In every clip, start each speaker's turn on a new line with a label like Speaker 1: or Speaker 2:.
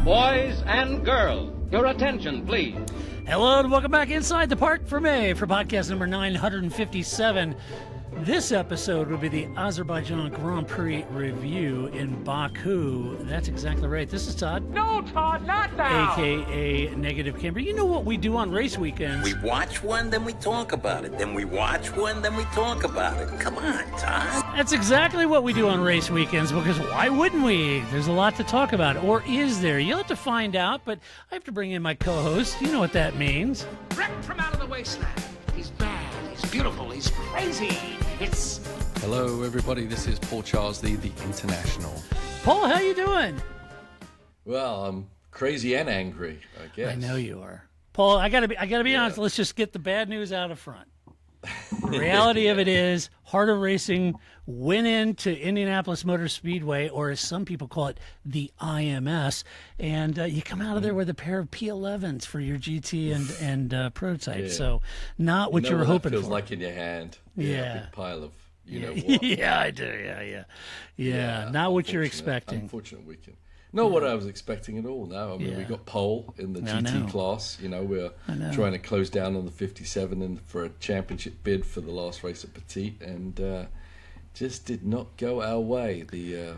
Speaker 1: Boys and girls, your attention, please.
Speaker 2: Hello and welcome back inside the park for May for podcast number 957. This episode will be the Azerbaijan Grand Prix review in Baku. That's exactly right. This is Todd.
Speaker 3: No, Todd, not now.
Speaker 2: AKA Negative Camber. You know what we do on race weekends.
Speaker 4: We watch one, then we talk about it. Then we watch one, then we talk about it. Come on, Todd.
Speaker 2: That's exactly what we do on race weekends, because why wouldn't we? There's a lot to talk about. Or is there? You'll have to find out, but I have to bring in my co-host. You know what that means.
Speaker 3: Wrecked from out of the wasteland. He's bad, he's beautiful, he's crazy.
Speaker 5: Hello, everybody. This is Paul Charles, the International.
Speaker 2: Paul, how you doing?
Speaker 5: Well, I'm crazy and angry, I guess.
Speaker 2: I know you are. Paul, I gotta be honest. Let's just get the bad news out of front. The reality of it is, Heart of Racing went into Indianapolis Motor Speedway, or as some people call it, the IMS, and you come out of there with a pair of P11s for your GT and prototype.
Speaker 5: Yeah.
Speaker 2: So, not what you were hoping for.
Speaker 5: Feels like in your hand.
Speaker 2: Yeah.
Speaker 5: A big pile of what.
Speaker 2: Yeah, I do. Yeah. Not what you're expecting.
Speaker 5: Unfortunate weekend. Not what I was expecting at all. No, I mean we got pole in the GT class. We're trying to close down on the 57 and for a championship bid for the last race at Petite, and just did not go our way. The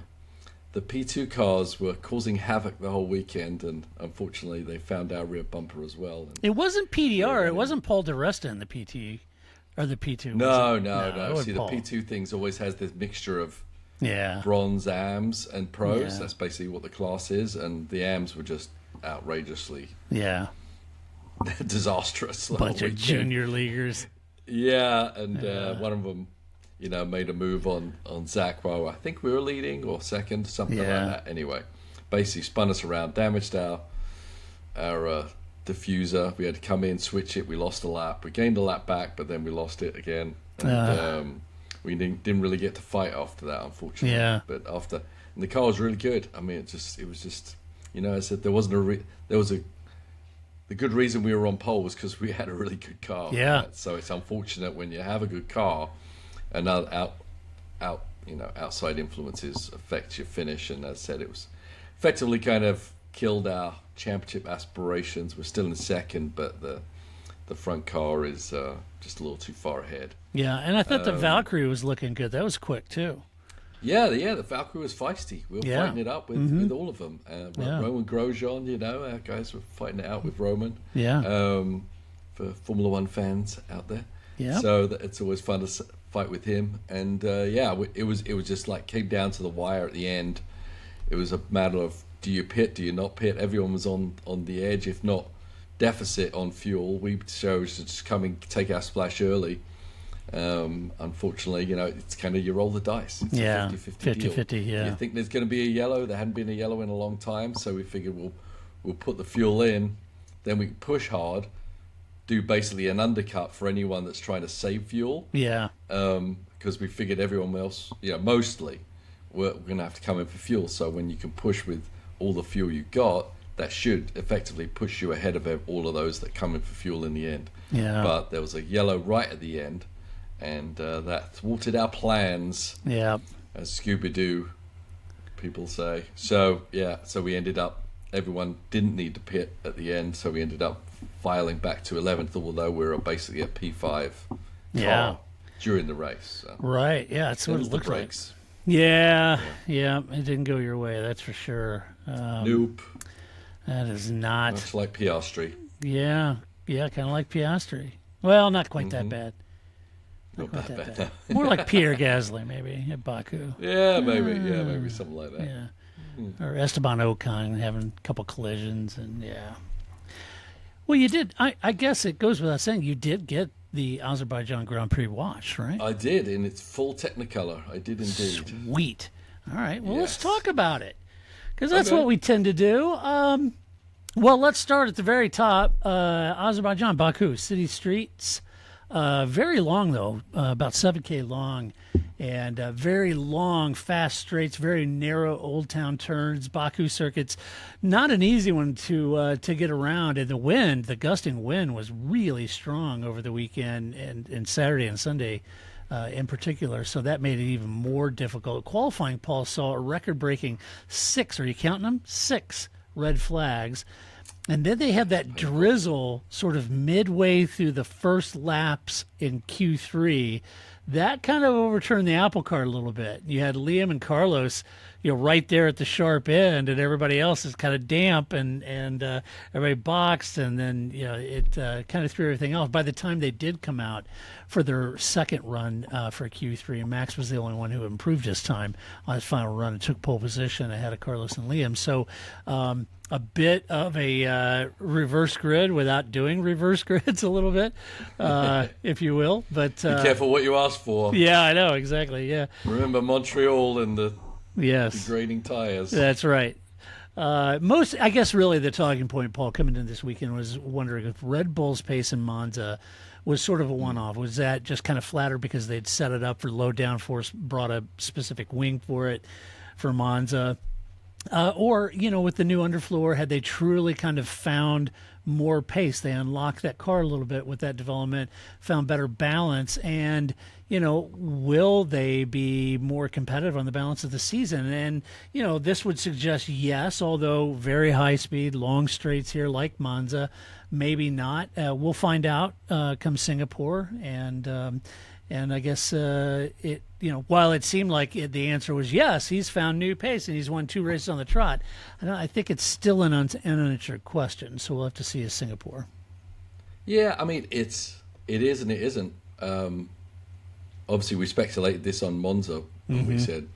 Speaker 5: P2 cars were causing havoc the whole weekend, and unfortunately they found our rear bumper as well. And
Speaker 2: it wasn't PDR. It wasn't Paul DeResta in the PT or the P2.
Speaker 5: No. See,
Speaker 2: Paul.
Speaker 5: the P2 things always has this mixture of
Speaker 2: Yeah.
Speaker 5: bronze AMs and pros.
Speaker 2: Yeah.
Speaker 5: That's basically what the class is, and the AMs were just outrageously disastrous.
Speaker 2: Bunch of junior leaguers.
Speaker 5: Yeah, and one of them, made a move on Zach while I think we were leading or second, something like that. Anyway, basically spun us around, damaged our diffuser. We had to come in, switch it. We lost a lap. We gained a lap back, but then we lost it again. And, we didn't really get to fight after that, unfortunately.
Speaker 2: Yeah.
Speaker 5: But and the car was really good. I mean, it was just, I said there wasn't the good reason we were on pole was because we had a really good car.
Speaker 2: Yeah.
Speaker 5: So it's unfortunate when you have a good car, and outside influences affect your finish. And as I said, it was effectively kind of killed our championship aspirations. We're still in second, but the front car is just a little too far ahead.
Speaker 2: Yeah, and I thought the Valkyrie was looking good. That was quick, too.
Speaker 5: Yeah, the Valkyrie was feisty. We were fighting it up with all of them. Roman Grosjean, our guys were fighting it out with Roman.
Speaker 2: Yeah.
Speaker 5: For Formula One fans out there.
Speaker 2: Yeah.
Speaker 5: So it's always fun to fight with him. And it was just like came down to the wire at the end. It was a matter of, do you pit, do you not pit? Everyone was on the edge, if not deficit on fuel. We chose to just come and take our splash early. Unfortunately, it's kind of you roll the dice. It's a 50-50 deal.
Speaker 2: Yeah.
Speaker 5: You think there's going to be a yellow. There hadn't been a yellow in a long time, so we figured we'll put the fuel in, then we can push hard, do basically an undercut for anyone that's trying to save fuel.
Speaker 2: Yeah.
Speaker 5: Because we figured everyone else, mostly, we're going to have to come in for fuel. So when you can push with all the fuel you got, that should effectively push you ahead of all of those that come in for fuel in the end.
Speaker 2: Yeah.
Speaker 5: But there was a yellow right at the end, and that thwarted our plans.
Speaker 2: Yeah.
Speaker 5: As Scooby-Doo people say. So we ended up, everyone didn't need to pit at the end, so we ended up filing back to 11th, although we were basically a P5 car during the race. So.
Speaker 2: Right, yeah, that's what it looks like.
Speaker 5: Brakes.
Speaker 2: Yeah, it didn't go your way, that's for sure.
Speaker 5: Nope.
Speaker 2: That is not.
Speaker 5: Much like Piastri.
Speaker 2: Yeah, kind of like Piastri. Well, not quite that bad.
Speaker 5: Not
Speaker 2: quite
Speaker 5: that
Speaker 2: that
Speaker 5: bad.
Speaker 2: More like Pierre Gasly, maybe, at Baku.
Speaker 5: Yeah, maybe something like that.
Speaker 2: Yeah. Or Esteban Ocon having a couple collisions, and Well, you did. I guess it goes without saying, you did get the Azerbaijan Grand Prix watch, right?
Speaker 5: I did, in its full Technicolor. I did indeed.
Speaker 2: Sweet. All right, well, let's
Speaker 5: Yes.
Speaker 2: talk about it, because that's
Speaker 5: Okay.
Speaker 2: what we tend to do. Well, let's start at the very top. Azerbaijan, Baku, city streets. Very long, though, about 7K long, and very long, fast straights, very narrow old town turns. Baku circuit's not an easy one to get around, and the gusting wind was really strong over the weekend and Saturday and Sunday in particular, so that made it even more difficult. Qualifying, Paul, saw a record-breaking 6, are you counting them? 6 red flags. And then they had that drizzle sort of midway through the first laps in Q3. That kind of overturned the apple cart a little bit. You had Liam and Carlos, right there at the sharp end, and everybody else is kind of damp, and everybody boxed, and then it kind of threw everything else. By the time they did come out for their second run for Q3, Max was the only one who improved his time on his final run and took pole position ahead of Carlos and Liam. So a bit of a reverse grid without doing reverse grids a little bit, if you will. But
Speaker 5: be careful what you ask for.
Speaker 2: Yeah, I know, exactly, yeah.
Speaker 5: Remember Montreal and the degrading tires.
Speaker 2: That's right. I guess really the talking point, Paul, coming into this weekend was wondering if Red Bull's pace in Monza was sort of a one-off. Was that just kind of flattered because they'd set it up for low downforce, brought a specific wing for it for Monza? Or, with the new underfloor, had they truly kind of found more pace? They unlocked that car a little bit with that development, found better balance, and, will they be more competitive on the balance of the season? And, this would suggest yes, although very high speed, long straights here like Monza, maybe not. We'll find out come Singapore, and I guess while it seemed like the answer was yes, he's found new pace and he's won 2 races on the trot, I think it's still an unanswered question. So we'll have to see in Singapore.
Speaker 5: Yeah, I mean, it is and it isn't. Obviously, we speculated this on Monza when we said,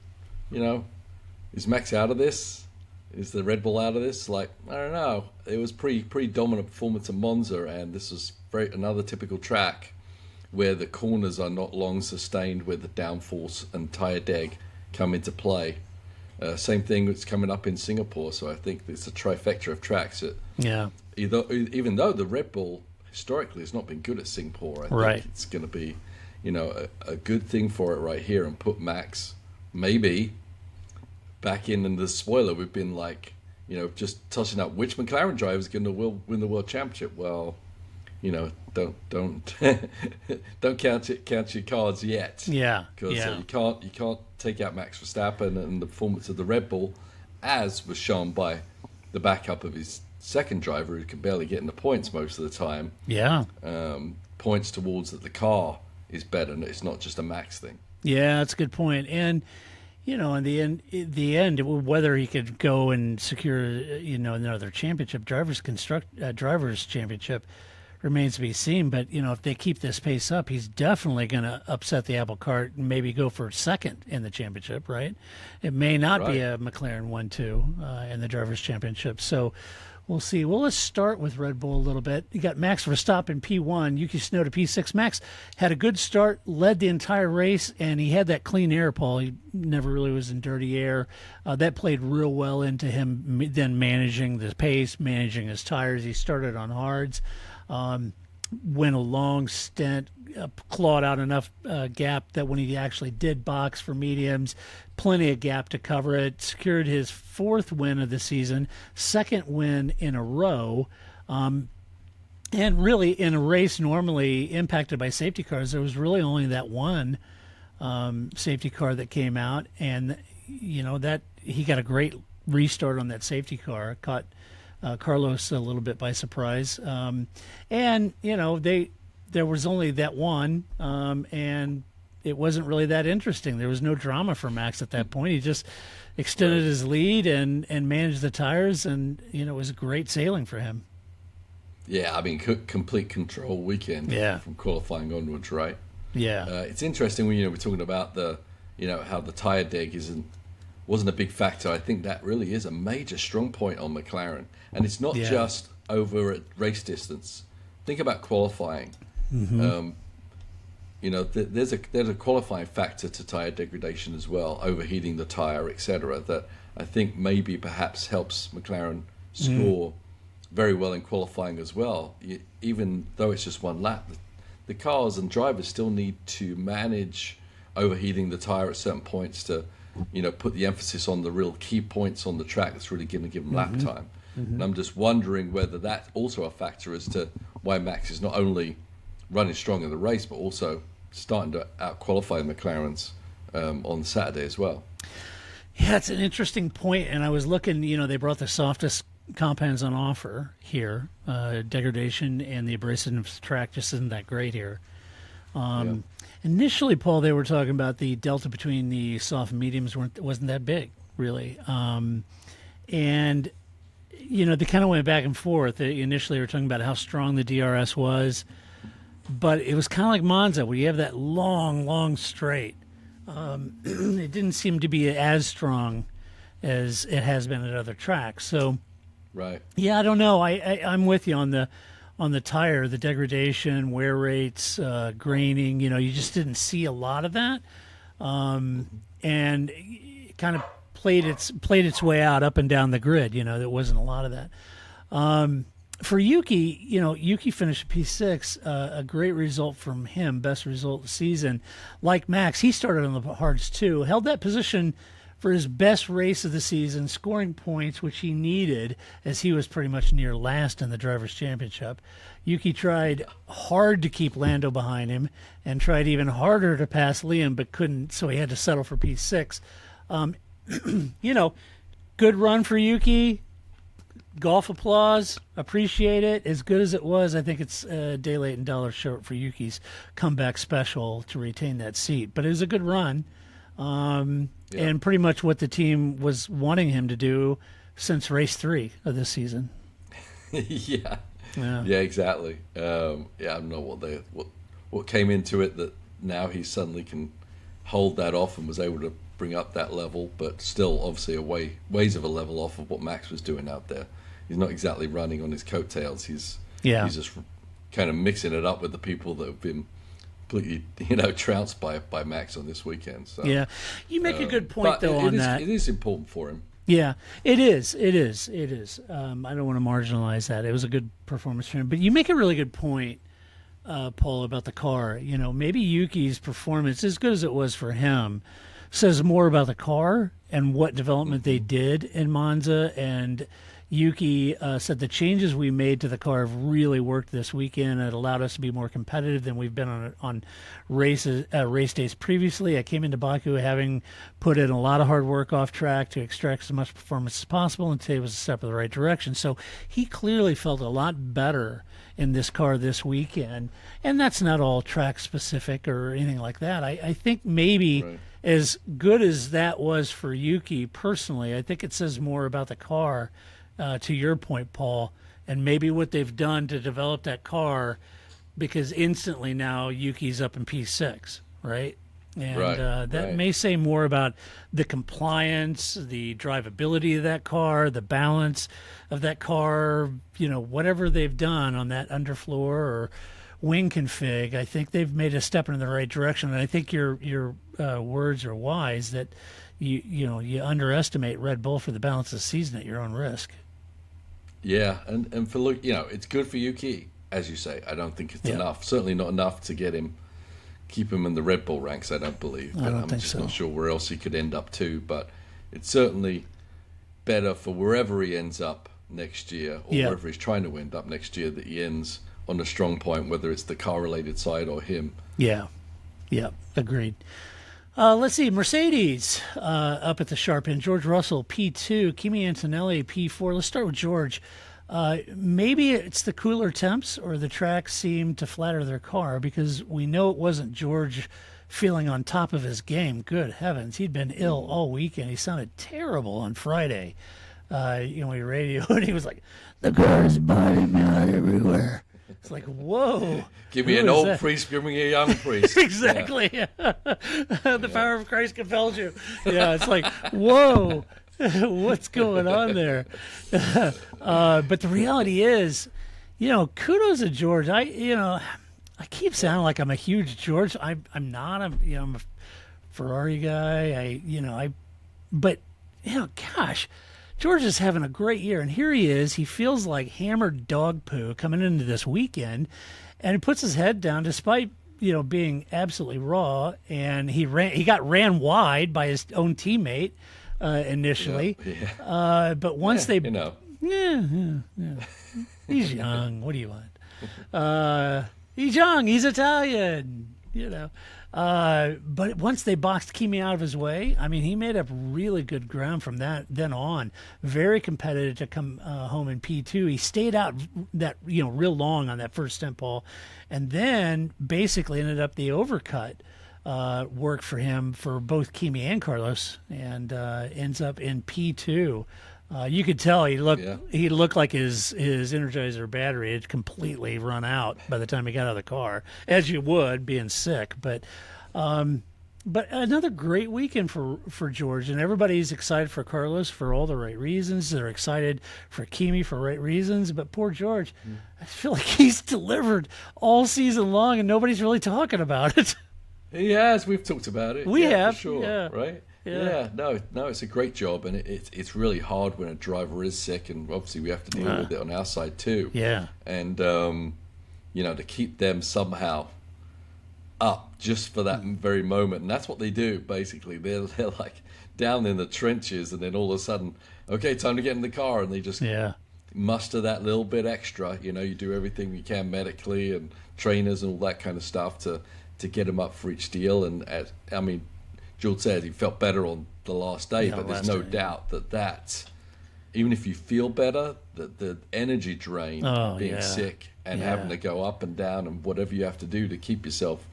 Speaker 5: is Max out of this? Is the Red Bull out of this? I don't know. It was pretty dominant performance at Monza, and this was another typical track where the corners are not long sustained, where the downforce and tyre deg come into play. Same thing that's coming up in Singapore, so I think it's a trifecta of tracks. Even though the Red Bull historically has not been good at Singapore, I think it's going to be a good thing for it right here and put Max maybe back in the spoiler. We've been just tossing up which McLaren driver is going to win the World Championship. Well, don't don't count your cards yet.
Speaker 2: Yeah,
Speaker 5: because you can't take out Max Verstappen and the performance of the Red Bull, as was shown by the backup of his second driver who can barely get in the points most of the time.
Speaker 2: Yeah,
Speaker 5: points towards that the car is better, and it's not just a Max thing.
Speaker 2: Yeah, that's a good point. And in the end, whether he could go and secure another championship, drivers championship, remains to be seen. But if they keep this pace up, he's definitely going to upset the apple cart and maybe go for second in the championship, right? It may not be a McLaren 1-2 in the drivers championship. So we'll see. Well, let's start with Red Bull a little bit. You got Max Verstappen P1, Yuki Tsunoda P6. Max had a good start, led the entire race, and he had that clean air, Paul. He never really was in dirty air. That played real well into him then managing the pace, managing his tires. He started on hards. Went a long stint, clawed out enough gap that when he actually did box for mediums, plenty of gap to cover it, secured his 4th win of the season, 2nd win in a row, and really in a race normally impacted by safety cars, there was really only that one safety car that came out, and that he got a great restart on that safety car, caught Carlos a little bit by surprise. And, there was only that one, and it wasn't really that interesting. There was no drama for Max at that point. He just extended his lead and managed the tires, and, it was great sailing for him.
Speaker 5: Yeah, I mean, complete control weekend from qualifying onwards, right?
Speaker 2: Yeah.
Speaker 5: It's interesting when, we're talking about how the tire deg wasn't a big factor. I think that really is a major strong point on McLaren. And it's not just over at race distance. Think about qualifying. Mm-hmm. There's a qualifying factor to tire degradation as well, overheating the tire, etc. That I think maybe perhaps helps McLaren score very well in qualifying as well. Even though it's just one lap, the cars and drivers still need to manage overheating the tire at certain points to put the emphasis on the real key points on the track that's really going to give them lap time. Mm-hmm. And I'm just wondering whether that's also a factor as to why Max is not only running strong in the race, but also starting to out-qualify McLaren's on Saturday as well.
Speaker 2: Yeah, it's an interesting point. And I was looking, they brought the softest compounds on offer here. Degradation and the abrasiveness track just isn't that great here. Initially, Paul, they were talking about the delta between the soft and mediums wasn't that big, really. And, they kind of went back and forth. Initially, they were talking about how strong the DRS was, but it was kind of like Monza, where you have that long straight. It didn't seem to be as strong as it has been at other tracks. So,
Speaker 5: right.
Speaker 2: Yeah, I don't know. I'm with you on the tire, the degradation, wear rates, graining. You just didn't see a lot of that, and it kind of played its way out up and down the grid. There wasn't a lot of that. For Yuki, Yuki finished P6, a great result from him, best result of the season. Like Max, he started on the hards too, held that position for his best race of the season, scoring points, which he needed, as he was pretty much near last in the Drivers' Championship. Yuki tried hard to keep Lando behind him and tried even harder to pass Liam, but couldn't, so he had to settle for P6. Good run for Yuki. Golf applause. Appreciate it. As good as it was, I think it's a day late and dollar short for Yuki's comeback special to retain that seat. But it was a good run. And pretty much what the team was wanting him to do since race 3 of this season.
Speaker 5: Yeah, exactly. I don't know what came into it that now he suddenly can hold that off and was able to bring up that level, but still obviously ways of a level off of what Max was doing out there. He's not exactly running on his coattails. He's just kind of mixing it up with the people that have been completely, trounced by Max on this weekend. So,
Speaker 2: yeah, you make a good point though on that.
Speaker 5: It is important for him.
Speaker 2: Yeah, it is. It is. I don't want to marginalize that. It was a good performance for him, but you make a really good point, Paul, about the car. Maybe Yuki's performance, as good as it was for him, says more about the car and what development they did in Monza. And Yuki said the changes we made to the car have really worked this weekend. It allowed us to be more competitive than we've been on race days previously. I came into Baku having put in a lot of hard work off track to extract as much performance as possible, and today was a step in the right direction. So he clearly felt a lot better in this car this weekend, and that's not all track specific or anything like that. I think maybe as good as that was for Yuki personally, I think it says more about the car, to your point, Paul, and maybe what they've done to develop that car, because instantly now Yuki's up in P6, right? And that may say more about the compliance, the drivability of that car, the balance of that car, whatever they've done on that underfloor or wing config. I think they've made a step in the right direction, and I think your words are wise that you underestimate Red Bull for the balance of the season at your own risk.
Speaker 5: Yeah, and for look, it's good for Yuki, as you say. I don't think it's enough. Certainly not enough to keep him in the Red Bull ranks, I don't believe. But I'm just not sure where else he could end up too. But it's certainly better for wherever he ends up next year, or wherever he's trying to end up next year, that he ends on a strong point, whether it's the car-related side or him.
Speaker 2: Yeah, agreed. Let's see, Mercedes up at the sharp end. George Russell, P2. Kimi Antonelli, P4. Let's start with George. Maybe it's the cooler temps or the track seemed to flatter their car, because we know it wasn't George feeling on top of his game. Good heavens. He'd been ill all weekend. He sounded terrible on Friday. We radioed and he was like, the car's biting me out everywhere. It's like, whoa.
Speaker 5: Give me an old priest, give me a young priest.
Speaker 2: Exactly. The power of Christ compels you. Yeah, it's like, whoa. What's going on there? But the reality is, kudos to George. I keep sounding like I'm a huge George. I'm not. I'm a Ferrari guy. But gosh, George is having a great year, and here he is. He feels like hammered dog poo coming into this weekend, and he puts his head down despite being absolutely raw. And he got ran wide by his own teammate. Initially, but once he's young. What do you want? He's young. He's Italian. But once they boxed Kimi out of his way, I mean, he made up really good ground from then on. Very competitive to come home in P2. He stayed out that real long on that first stint, Paul, and then basically ended up the overcut worked for him for both Kimi and Carlos, and ends up in P2. You could tell he looked like his Energizer battery had completely run out by the time he got out of the car, as you would, being sick. But another great weekend for George, and everybody's excited for Carlos for all the right reasons. They're excited for Kimi for right reasons, but poor George, I feel like he's delivered all season long, and nobody's really talking about it.
Speaker 5: He has. We've talked about it.
Speaker 2: We have,
Speaker 5: for sure.
Speaker 2: Yeah.
Speaker 5: Right.
Speaker 2: Yeah.
Speaker 5: No, it's a great job, and it's really hard when a driver is sick, and obviously we have to deal with it on our side too.
Speaker 2: Yeah.
Speaker 5: And to keep them somehow up just for that very moment, and that's what they do basically. They're like down in the trenches, and then all of a sudden, okay, time to get in the car, and they just muster that little bit extra. You do everything you can medically and trainers and all that kind of stuff to get them up for each deal. And Jules said he felt better on the last day, but there's no doubt that even if you feel better, that the energy drain, being sick and having to go up and down and whatever you have to do to keep yourself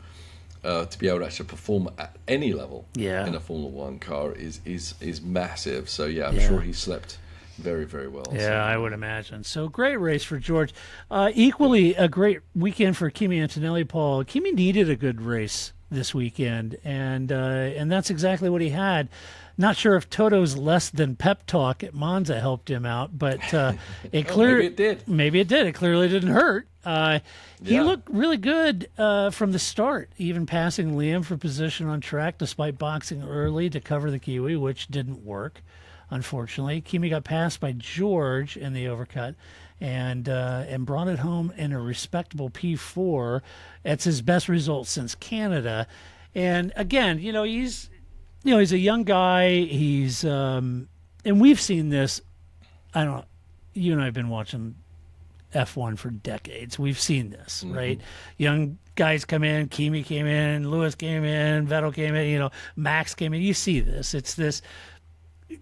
Speaker 5: to be able to actually perform at any level in a Formula One car is massive. So I'm sure he slept very, very well.
Speaker 2: Yeah,
Speaker 5: so.
Speaker 2: I would imagine. So great race for George. Equally a great weekend for Kimi Antonelli, Paul. Kimi needed a good race this weekend, and that's exactly what he had. Not sure if Toto's less than pep talk at Monza helped him out, but
Speaker 5: maybe it did.
Speaker 2: Maybe it did. It clearly didn't hurt. He looked really good from the start, even passing Liam for position on track despite boxing early to cover the Kiwi, which didn't work, unfortunately. Kimi got passed by George in the overcut and brought it home in a respectable P4. It's his best result since Canada. And again, he's a young guy. He's and we've seen this. I don't know. You and I have been watching F1 for decades. We've seen this, right? Young guys come in. Kimi came in. Lewis came in. Vettel came in. Max came in. You see this. It's this.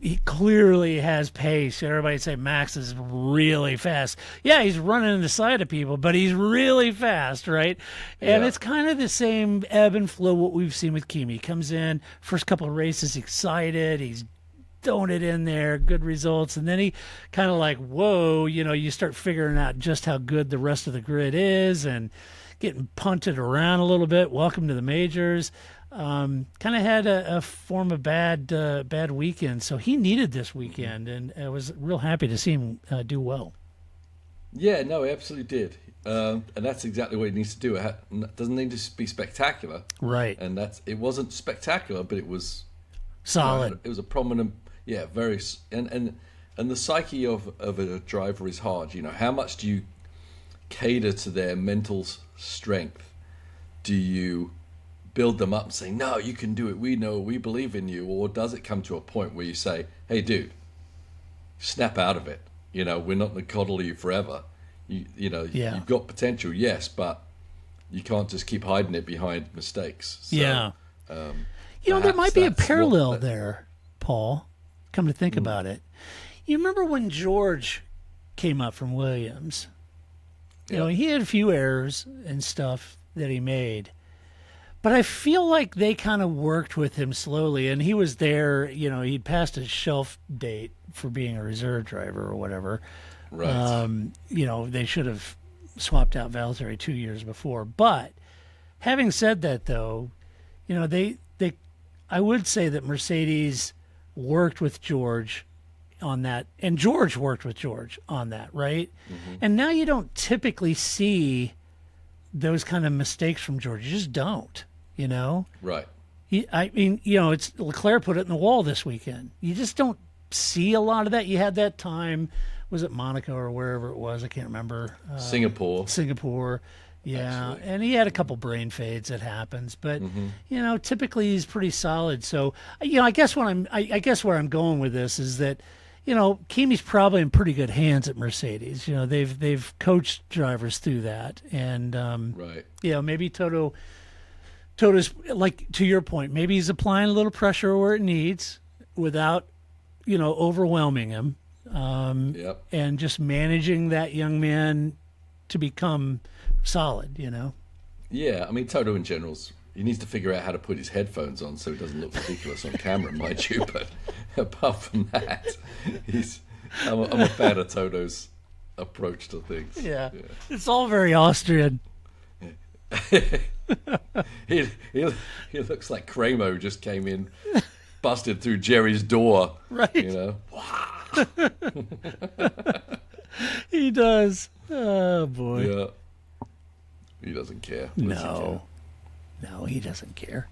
Speaker 2: He clearly has pace. Everybody say Max is really fast. Yeah, he's running in the side of people, but he's really fast, right? And it's kind of the same ebb and flow what we've seen with Kimi. He comes in, first couple of races excited, he's throwing it in there, good results, and then he kind of like, whoa, you start figuring out just how good the rest of the grid is and getting punted around a little bit. Welcome to the majors. Kind of had a form of bad weekend, so he needed this weekend, and I was real happy to see him do well.
Speaker 5: Yeah, no, he absolutely did, and that's exactly what he needs to do. It doesn't need to be spectacular,
Speaker 2: right?
Speaker 5: And it wasn't spectacular, but it was
Speaker 2: solid.
Speaker 5: It was a prominent, very, and the psyche of a driver is hard. How much do you cater to their mental strength? Do you build them up and say, no, you can do it, we know, we believe in you? Or does it come to a point where you say, hey, dude, snap out of it? We're not going to coddle you forever. You've got potential, yes, but you can't just keep hiding it behind mistakes. So,
Speaker 2: there might be a parallel there, Paul, come to think about it. You remember when George came up from Williams? He had a few errors and stuff that he made. But I feel like they kind of worked with him slowly, and he was there, he'd passed his shelf date for being a reserve driver or whatever.
Speaker 5: Right.
Speaker 2: They should have swapped out Valtteri 2 years before. But having said that, though, I would say that Mercedes worked with George on that, and George worked with George on that, right? And now you don't typically see those kind of mistakes from George. You just don't, Right. It's Leclerc put it in the wall this weekend. You just don't see a lot of that. You had that time, was it Monaco or wherever it was? I can't remember. Singapore. Yeah. Actually. And he had a couple brain fades that happens, but typically he's pretty solid. So, I guess where I'm going with this is that, Kimi's probably in pretty good hands at Mercedes. They've coached drivers through that, and
Speaker 5: right.
Speaker 2: Maybe Toto Toto's, like, to your point, maybe he's applying a little pressure where it needs without, overwhelming him. And just managing that young man to become solid,
Speaker 5: Yeah, I mean, Toto in general, he needs to figure out how to put his headphones on so he doesn't look ridiculous on camera, mind you. But apart from that, I'm a fan of Toto's approach to things.
Speaker 2: Yeah. It's all very Austrian.
Speaker 5: He looks like Cremo just came in, busted through Jerry's door.
Speaker 2: Right. He does. Oh, boy.
Speaker 5: Yeah. He doesn't care.
Speaker 2: No, he doesn't care.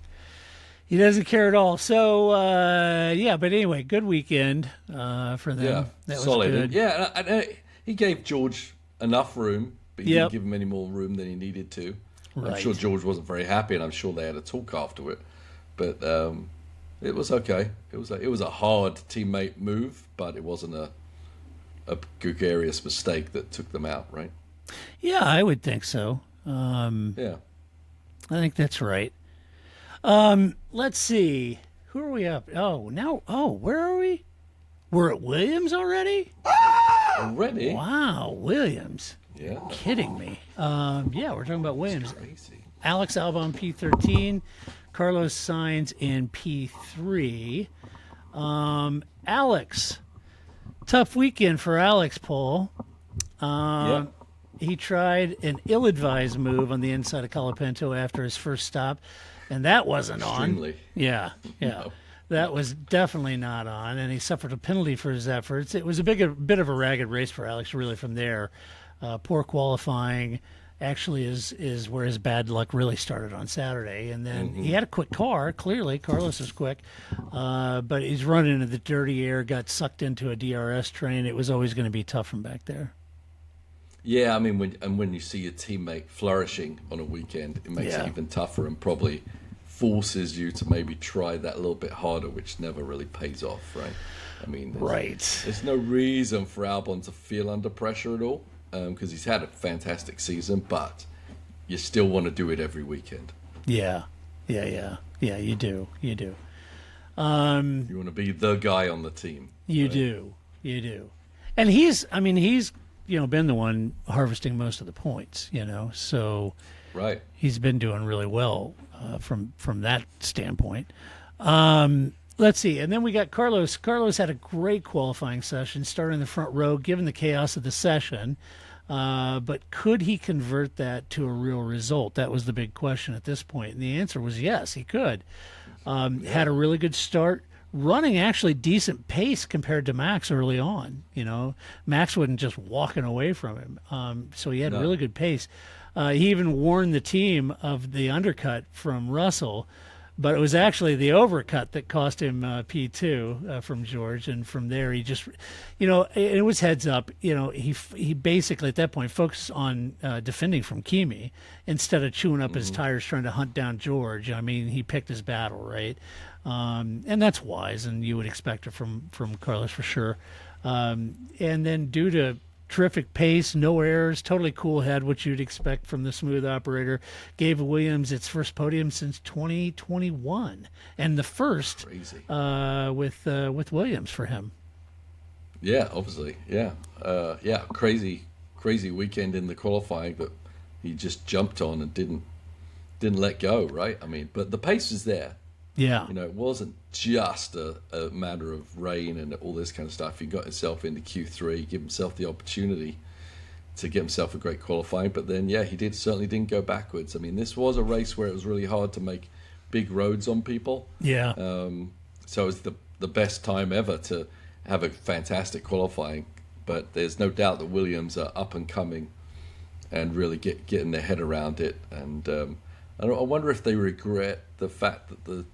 Speaker 2: He doesn't care at all. So, but anyway, good weekend for them.
Speaker 5: Yeah,
Speaker 2: that
Speaker 5: solid.
Speaker 2: Was good.
Speaker 5: Yeah, and he gave George enough room, but he didn't give him any more room than he needed to.
Speaker 2: Right.
Speaker 5: I'm sure George wasn't very happy, and I'm sure they had a talk after it. But it was okay. It was a hard teammate move, but it wasn't a gregarious mistake that took them out, right?
Speaker 2: Yeah, I would think so.
Speaker 5: Yeah.
Speaker 2: I think that's right. Let's see. Who are we up? Where are we? We're at Williams already?
Speaker 5: Already?
Speaker 2: Wow, Williams.
Speaker 5: Yeah.
Speaker 2: Kidding me. We're talking about Williams.
Speaker 5: Crazy.
Speaker 2: Alex Albon P13, Carlos Sainz in P3. Alex, tough weekend for Alex, Paul. He tried an ill-advised move on the inside of Colapinto after his first stop, and that wasn't
Speaker 5: Extremely.
Speaker 2: on. Yeah.
Speaker 5: No.
Speaker 2: That was definitely not on, and he suffered a penalty for his efforts. It was a bit of a ragged race for Alex, really, from there. Poor qualifying actually is where his bad luck really started on Saturday. And then he had a quick car, clearly. Carlos is quick. But he's running into the dirty air, got sucked into a DRS train. It was always going to be tough from back there.
Speaker 5: Yeah, I mean, when you see your teammate flourishing on a weekend, it makes it even tougher and probably forces you to maybe try that a little bit harder, which never really pays off, right? I mean, there's no reason for Albon to feel under pressure at all, because he's had a fantastic season, but you still want to do it every weekend. Yeah,
Speaker 2: you do.
Speaker 5: You want to be the guy on the team.
Speaker 2: You do. And he's been the one harvesting most of the points, so
Speaker 5: right.
Speaker 2: He's been doing really well from that standpoint. Let's see. And then we got Carlos. Carlos had a great qualifying session, starting in the front row, given the chaos of the session. But could he convert that to a real result? That was the big question at this point. And the answer was yes, he could. Had a really good start, running actually decent pace compared to Max early on. Max wasn't just walking away from him. So he had really good pace. He even warned the team of the undercut from Russell, but it was actually the overcut that cost him P2 from George. And from there, he just, it was heads up. He basically at that point focused on defending from Kimi instead of chewing up his tires trying to hunt down George. I mean, he picked his battle, right? And that's wise, and you would expect it from Carlos for sure. And then due to terrific pace, no errors, totally cool head, which you'd expect from the smooth operator, gave Williams its first podium since 2021, and the first with Williams for him.
Speaker 5: Yeah, obviously, yeah, crazy weekend in the qualifying that he just jumped on and didn't let go, right? I mean, but the pace is there.
Speaker 2: Yeah.
Speaker 5: It wasn't just a matter of rain and all this kind of stuff. He got himself into Q3, give himself the opportunity to get himself a great qualifying. But then, he certainly didn't go backwards. I mean, this was a race where it was really hard to make big roads on people.
Speaker 2: Yeah.
Speaker 5: So it was the best time ever to have a fantastic qualifying. But there's no doubt that Williams are up and coming and really getting their head around it. And I wonder if they regret the fact that the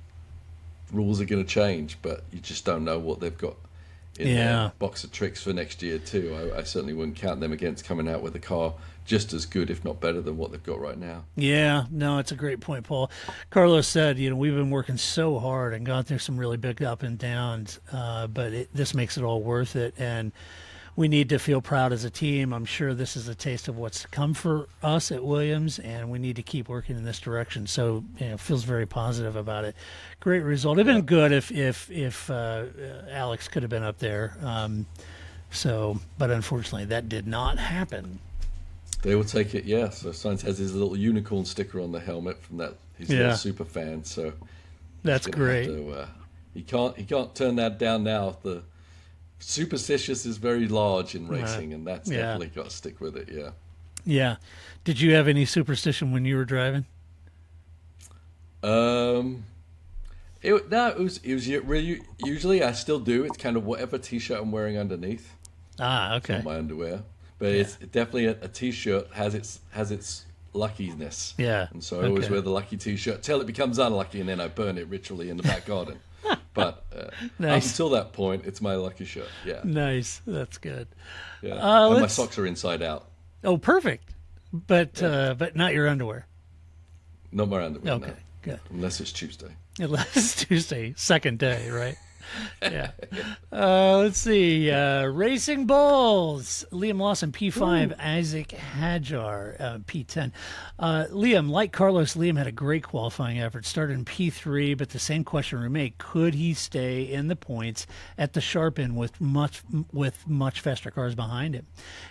Speaker 5: rules are going to change, but you just don't know what they've got in their box of tricks for next year too. I certainly wouldn't count them against coming out with a car just as good, if not better, than what they've got right now. Yeah,
Speaker 2: no, it's a great point, Paul. Carlos said, we've been working so hard and gone through some really big up and downs, but this makes it all worth it. And we need to feel proud as a team. I'm sure this is a taste of what's to come for us at Williams, and we need to keep working in this direction. So, feels very positive about it. Great result. It'd been good if Alex could have been up there. But unfortunately, that did not happen.
Speaker 5: They will take it, yeah. So Sainz has his little unicorn sticker on the helmet from that. He's a super fan, so
Speaker 2: that's great.
Speaker 5: He can't turn that down now. The superstitious is very large in racing, and that's definitely got to stick with it. Yeah.
Speaker 2: Yeah. Did you have any superstition when you were driving?
Speaker 5: It was really, usually I still do. It's kind of whatever t-shirt I'm wearing underneath.
Speaker 2: Ah, okay.
Speaker 5: It's not my underwear, but it's definitely a t-shirt has its luckiness.
Speaker 2: Yeah.
Speaker 5: And so I always wear the lucky t-shirt till it becomes unlucky, and then I burn it ritually in the back garden. But
Speaker 2: nice.
Speaker 5: Up until that point, it's my lucky shirt. Yeah.
Speaker 2: Nice. That's good.
Speaker 5: Yeah. And my socks are inside out.
Speaker 2: Oh, perfect. But not your underwear.
Speaker 5: Not my underwear.
Speaker 2: Okay.
Speaker 5: No.
Speaker 2: Good.
Speaker 5: Unless it's Tuesday.
Speaker 2: Unless it's Tuesday, second day, right? Yeah. Let's see. Racing Bulls. Liam Lawson, P5. Isaac Hadjar, P10. Liam, like Carlos, Liam had a great qualifying effort. Started in P3, but the same question remained. Could he stay in the points at the sharp end with much faster cars behind him?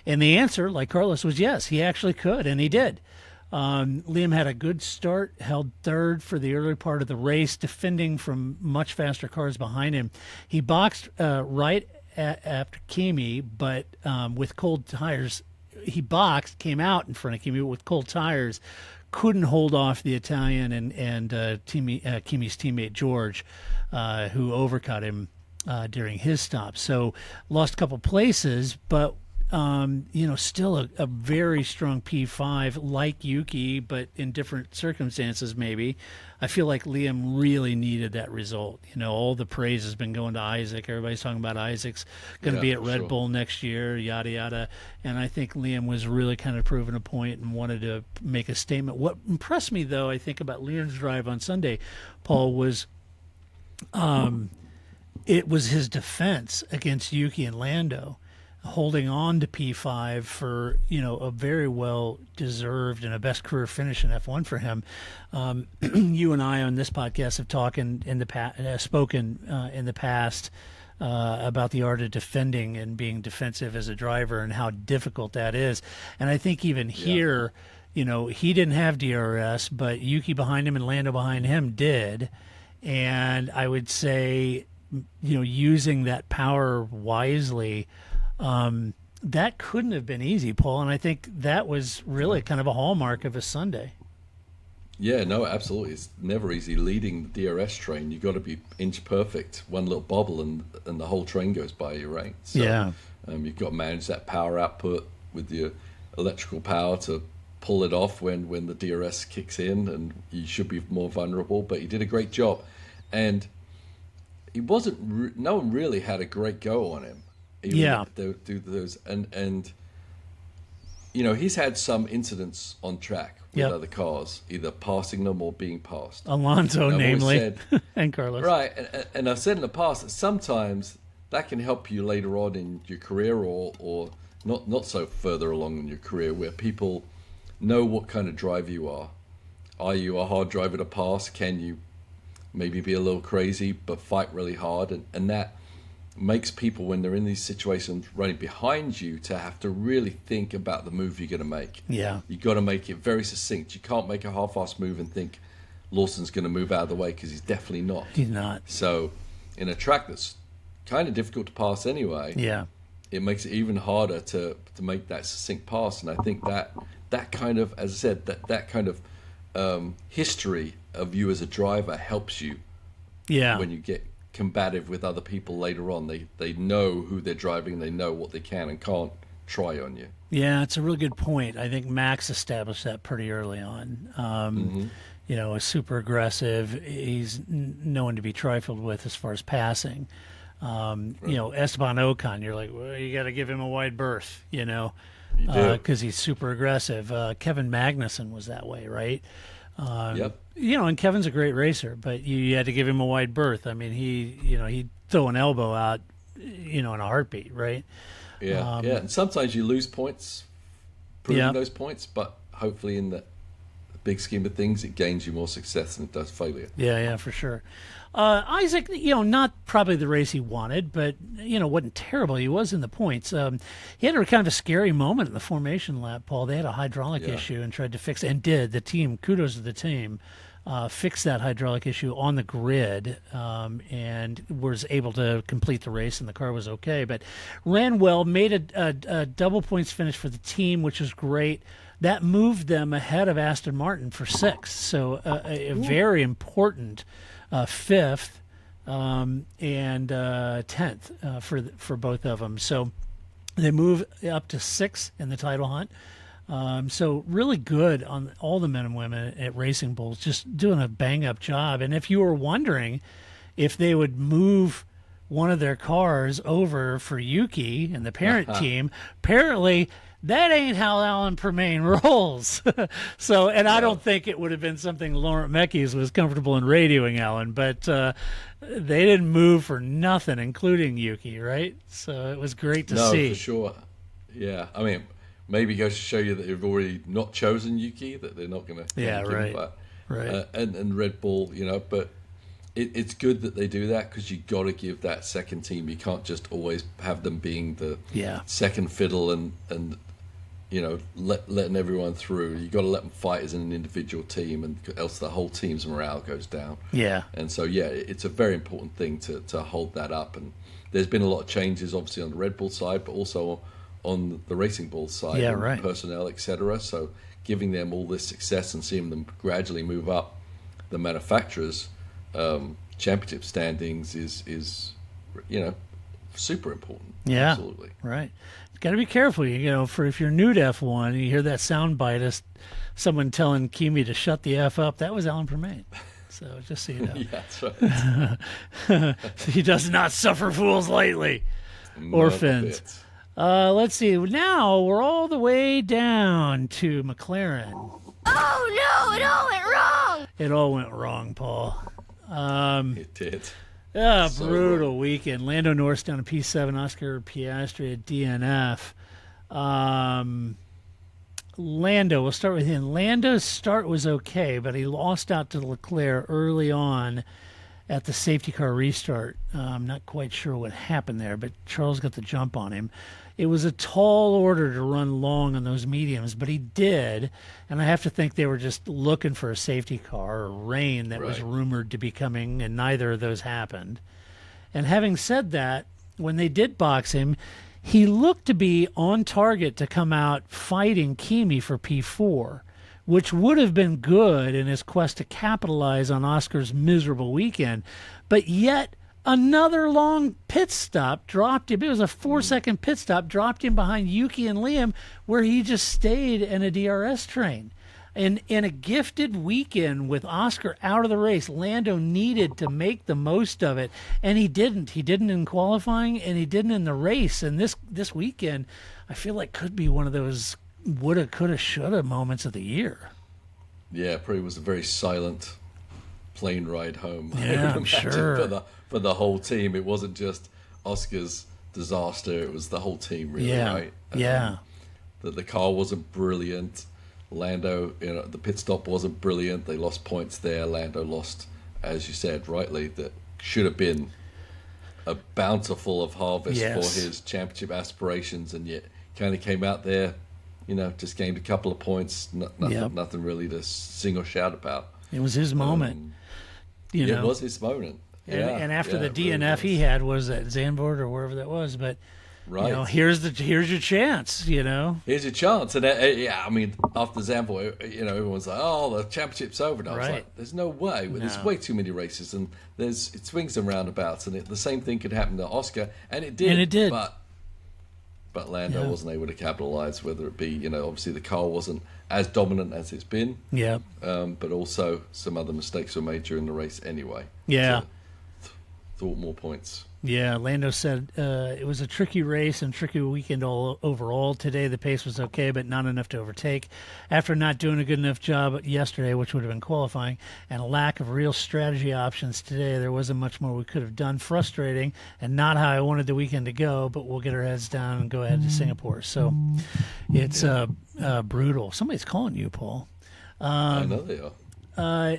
Speaker 2: And the answer, like Carlos, was yes, he actually could, and he did. Liam had a good start, held third for the early part of the race, defending from much faster cars behind him. He boxed right after Kimi, but with cold tires. He came out in front of Kimi with cold tires, couldn't hold off the Italian and Kimi's teammate George, who overcut him during his stop. So lost a couple places, but still a very strong P5 like Yuki, but in different circumstances maybe. I feel like Liam really needed that result. All the praise has been going to Isaac. Everybody's talking about Isaac's going to be at Red Bull next year, yada, yada. And I think Liam was really kind of proving a point and wanted to make a statement. What impressed me, though, I think about Liam's drive on Sunday, Paul, was it was his defense against Yuki and Lando, holding on to P5 for, a very well-deserved and a best career finish in F1 for him. You and I on this podcast have spoken in the past about the art of defending and being defensive as a driver and how difficult that is. And I think even here, he didn't have DRS, but Yuki behind him and Lando behind him did. And I would say, using that power wisely, that couldn't have been easy, Paul, and I think that was really kind of a hallmark of a Sunday.
Speaker 5: Yeah, no, absolutely. It's never easy leading the DRS train. You've got to be inch perfect. One little bobble and the whole train goes by you, right? So, you've got to manage that power output with your electrical power to pull it off when the DRS kicks in, and you should be more vulnerable, but he did a great job. And no one really had a great go on him. Those and he's had some incidents on track with other cars, either passing them or being passed.
Speaker 2: Alonso, namely, and Carlos.
Speaker 5: Right, and I've said in the past that sometimes that can help you later on in your career, or not so further along in your career, where people know what kind of driver you are. Are you a hard driver to pass? Can you maybe be a little crazy but fight really hard? And that makes people, when they're in these situations running behind you, to have to really think about the move you're going to make. Yeah. You've got to make it very succinct. You can't make a half-assed move and think Lawson's going to move out of the way, because he's definitely not.
Speaker 2: He's not.
Speaker 5: So in a track that's kind of difficult to pass anyway, it makes it even harder to make that succinct pass. And I think that kind of, as I said, that kind of history of you as a driver helps you when you get combative with other people later on. They know who they're driving, they know what they can and can't try on you.
Speaker 2: Yeah, it's a really good point. I think Max established that pretty early on. Super aggressive. He's no one to be trifled with as far as passing. Esteban Ocon, you're like, well, you got to give him a wide berth, because he's super aggressive. Kevin Magnussen was that way, right? And Kevin's a great racer, but you had to give him a wide berth. I mean, he'd throw an elbow out in a heartbeat, right?
Speaker 5: Yeah, and sometimes you lose points proving those points, but hopefully in the big scheme of things, it gains you more success than it does failure.
Speaker 2: Yeah, for sure. Isaac, not probably the race he wanted, but, wasn't terrible. He was in the points. He had a kind of a scary moment in the formation lap, Paul. They had a hydraulic issue and tried to fix it, and did. The team, kudos to the team, fixed that hydraulic issue on the grid and was able to complete the race, and the car was okay. But ran well, made a double points finish for the team, which was great. That moved them ahead of Aston Martin for 6th, so a very important 5th and 10th for both of them. So they move up to 6th in the title hunt. So really good on all the men and women at Racing Bulls, just doing a bang-up job. And if you were wondering if they would move one of their cars over for Yuki and the parent team, apparently that ain't how Alan Permain rolls. So, and I don't think it would have been something Laurent Mekies was comfortable in radioing Alan, but they didn't move for nothing, including Yuki, right? So it was great to see.
Speaker 5: No, for sure. Yeah, I mean, maybe it goes to show you that they've already not chosen Yuki, that they're not going to
Speaker 2: right.
Speaker 5: And Red Bull, but it's good that they do that, because you got to give that second team. You can't just always have them being the second fiddle and letting everyone through. You got to let them fight as an individual team, and else the whole team's morale goes down.
Speaker 2: Yeah.
Speaker 5: And so it's a very important thing to hold that up. And there's been a lot of changes, obviously, on the Red Bull side, but also on the Racing Bull side, personnel, etc. So giving them all this success and seeing them gradually move up the manufacturers' championship standings is super important.
Speaker 2: Yeah,
Speaker 5: absolutely
Speaker 2: right. Got to be careful, for if you're new to F1, you hear that sound bite as someone telling Kimi to shut the F up. That was Alan Permain. So just so you know.
Speaker 5: Yeah, that's right.
Speaker 2: He does not suffer fools lightly, or fins. Let's see. Now we're all the way down to McLaren.
Speaker 6: Oh, no, it all went wrong.
Speaker 2: It all went wrong, Paul.
Speaker 5: It did.
Speaker 2: So brutal weekend. Lando Norris down to P7, Oscar Piastri at DNF. Lando, we'll start with him. Lando's start was okay, but he lost out to Leclerc early on at the safety car restart. I'm not quite sure what happened there, but Charles got the jump on him. It was a tall order to run long on those mediums, but he did, and I have to think they were just looking for a safety car or rain that was rumored to be coming, and neither of those happened. And having said that, when they did box him, he looked to be on target to come out fighting Kimi for P4, which would have been good in his quest to capitalize on Oscar's miserable weekend. But yet another long pit stop dropped him. It was a 4-second pit stop, dropped him behind Yuki and Liam, where he just stayed in a DRS train. And in a gifted weekend with Oscar out of the race, Lando needed to make the most of it, and he didn't. He didn't in qualifying, and he didn't in the race. And this weekend, I feel like could be one of those woulda, coulda, shoulda moments of the year.
Speaker 5: Yeah, probably was a very silent plane ride home.
Speaker 2: Yeah, I'm sure.
Speaker 5: For the whole team. It wasn't just Oscar's disaster. It was the whole team, really, right? The car wasn't brilliant. Lando, the pit stop wasn't brilliant. They lost points there. Lando lost, as you said, rightly, that should have been a bountiful of harvest for his championship aspirations, and yet kind of came out there, just gained a couple of points, nothing really to sing or shout about.
Speaker 2: It was his moment.
Speaker 5: It was his moment.
Speaker 2: And after the DNF he had, was at Zandvoort or wherever that was, but here's your chance.
Speaker 5: Here's your chance, and I mean, after Zandvoort, everyone's like, "Oh, the championship's over." And I was like, "There's no way. There's way too many races, and it swings and roundabouts, and the same thing could happen to Oscar, and it did. But Lando wasn't able to capitalize, whether it be, obviously the car wasn't as dominant as it's been. Yeah. But also some other mistakes were made during the race anyway.
Speaker 2: Yeah.
Speaker 5: Thought more points.
Speaker 2: Yeah, Lando said it was a tricky race and tricky weekend overall. Today the pace was okay, but not enough to overtake. After not doing a good enough job yesterday, which would have been qualifying, and a lack of real strategy options today, there wasn't much more we could have done. Frustrating and not how I wanted the weekend to go, but we'll get our heads down and go ahead to Singapore. So it's brutal. Somebody's calling you, Paul.
Speaker 5: I know they are.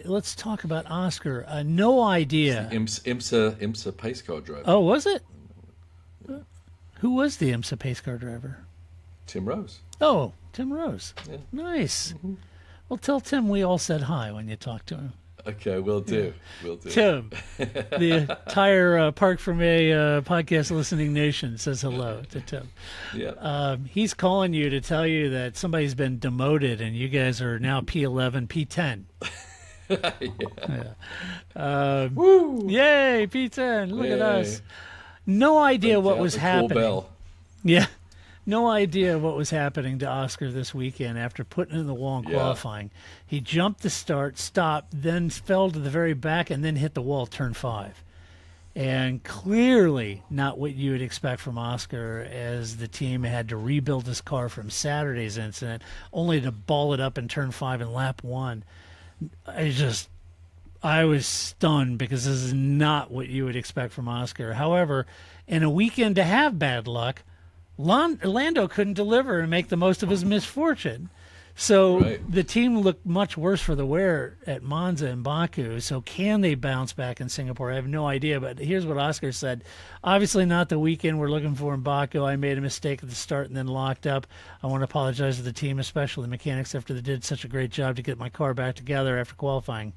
Speaker 2: Let's talk about Oscar. No idea.
Speaker 5: IMSA pace car driver.
Speaker 2: Oh, was it? Who was the IMSA pace car driver?
Speaker 5: Tim Rose.
Speaker 2: Oh, Tim Rose.
Speaker 5: Yeah.
Speaker 2: Nice. Mm-hmm. Well, tell Tim we all said hi when you talk to him.
Speaker 5: Okay, will do. Will do.
Speaker 2: Tim, the entire Park from a podcast listening nation says hello to Tim.
Speaker 5: Yeah.
Speaker 2: He's calling you to tell you that somebody's been demoted and you guys are now P11, P10.
Speaker 5: Woo!
Speaker 2: Yay, P10. Look at us. No idea what was happening. Yeah. No idea what was happening to Oscar this weekend after putting in the wall in qualifying. He jumped the start, stopped, then fell to the very back, and then hit the wall turn 5. And clearly not what you would expect from Oscar, as the team had to rebuild his car from Saturday's incident, only to ball it up in turn 5 in lap 1. I was stunned because this is not what you would expect from Oscar. However, in a weekend to have bad luck, Lando couldn't deliver and make the most of his misfortune. So the team looked much worse for the wear at Monza and Baku. So can they bounce back in Singapore? I have no idea. But here's what Oscar said. Obviously not the weekend we're looking for in Baku. I made a mistake at the start and then locked up. I want to apologize to the team, especially the mechanics, after they did such a great job to get my car back together after qualifying.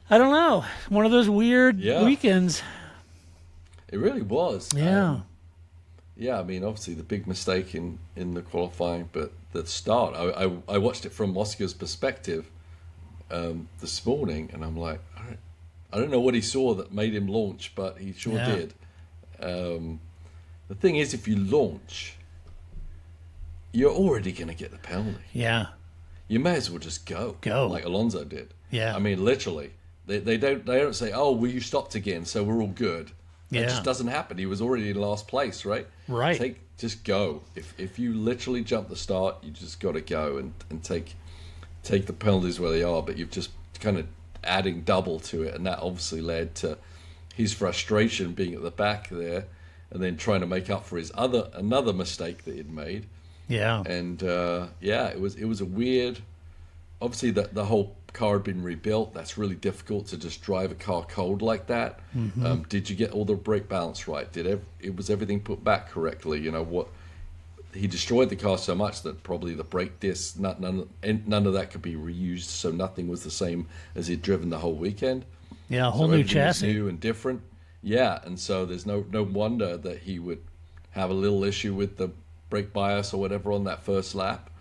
Speaker 2: I don't know. One of those weird weekends.
Speaker 5: It really was.
Speaker 2: Yeah.
Speaker 5: Yeah, I mean, obviously the big mistake in the qualifying, but the start, I watched it from Oscar's perspective this morning, and I'm like, I don't know what he saw that made him launch, but he sure did. The thing is, if you launch, you're already going to get the penalty.
Speaker 2: Yeah.
Speaker 5: You may as well just go. Like Alonso did.
Speaker 2: Yeah.
Speaker 5: I mean, literally. They don't say, oh, well, you stopped again, so we're all good. It just doesn't happen. He was already in last place, right?
Speaker 2: Right.
Speaker 5: Just go. If you literally jump the start, you just got to go and take the penalties where they are. But you've just kind of adding double to it, and that obviously led to his frustration being at the back there, and then trying to make up for his another mistake that he'd made.
Speaker 2: Yeah.
Speaker 5: And it was a weird. Obviously, the whole car had been rebuilt. That's really difficult to just drive a car cold like that. Mm-hmm. Did you get all the brake balance right? Was everything put back correctly? You know what? He destroyed the car so much that probably the brake discs, none of that could be reused. So nothing was the same as he'd driven the whole weekend.
Speaker 2: Yeah, a whole new chassis,
Speaker 5: new and different. Yeah, and so there's no wonder that he would have a little issue with the brake bias or whatever on that first lap.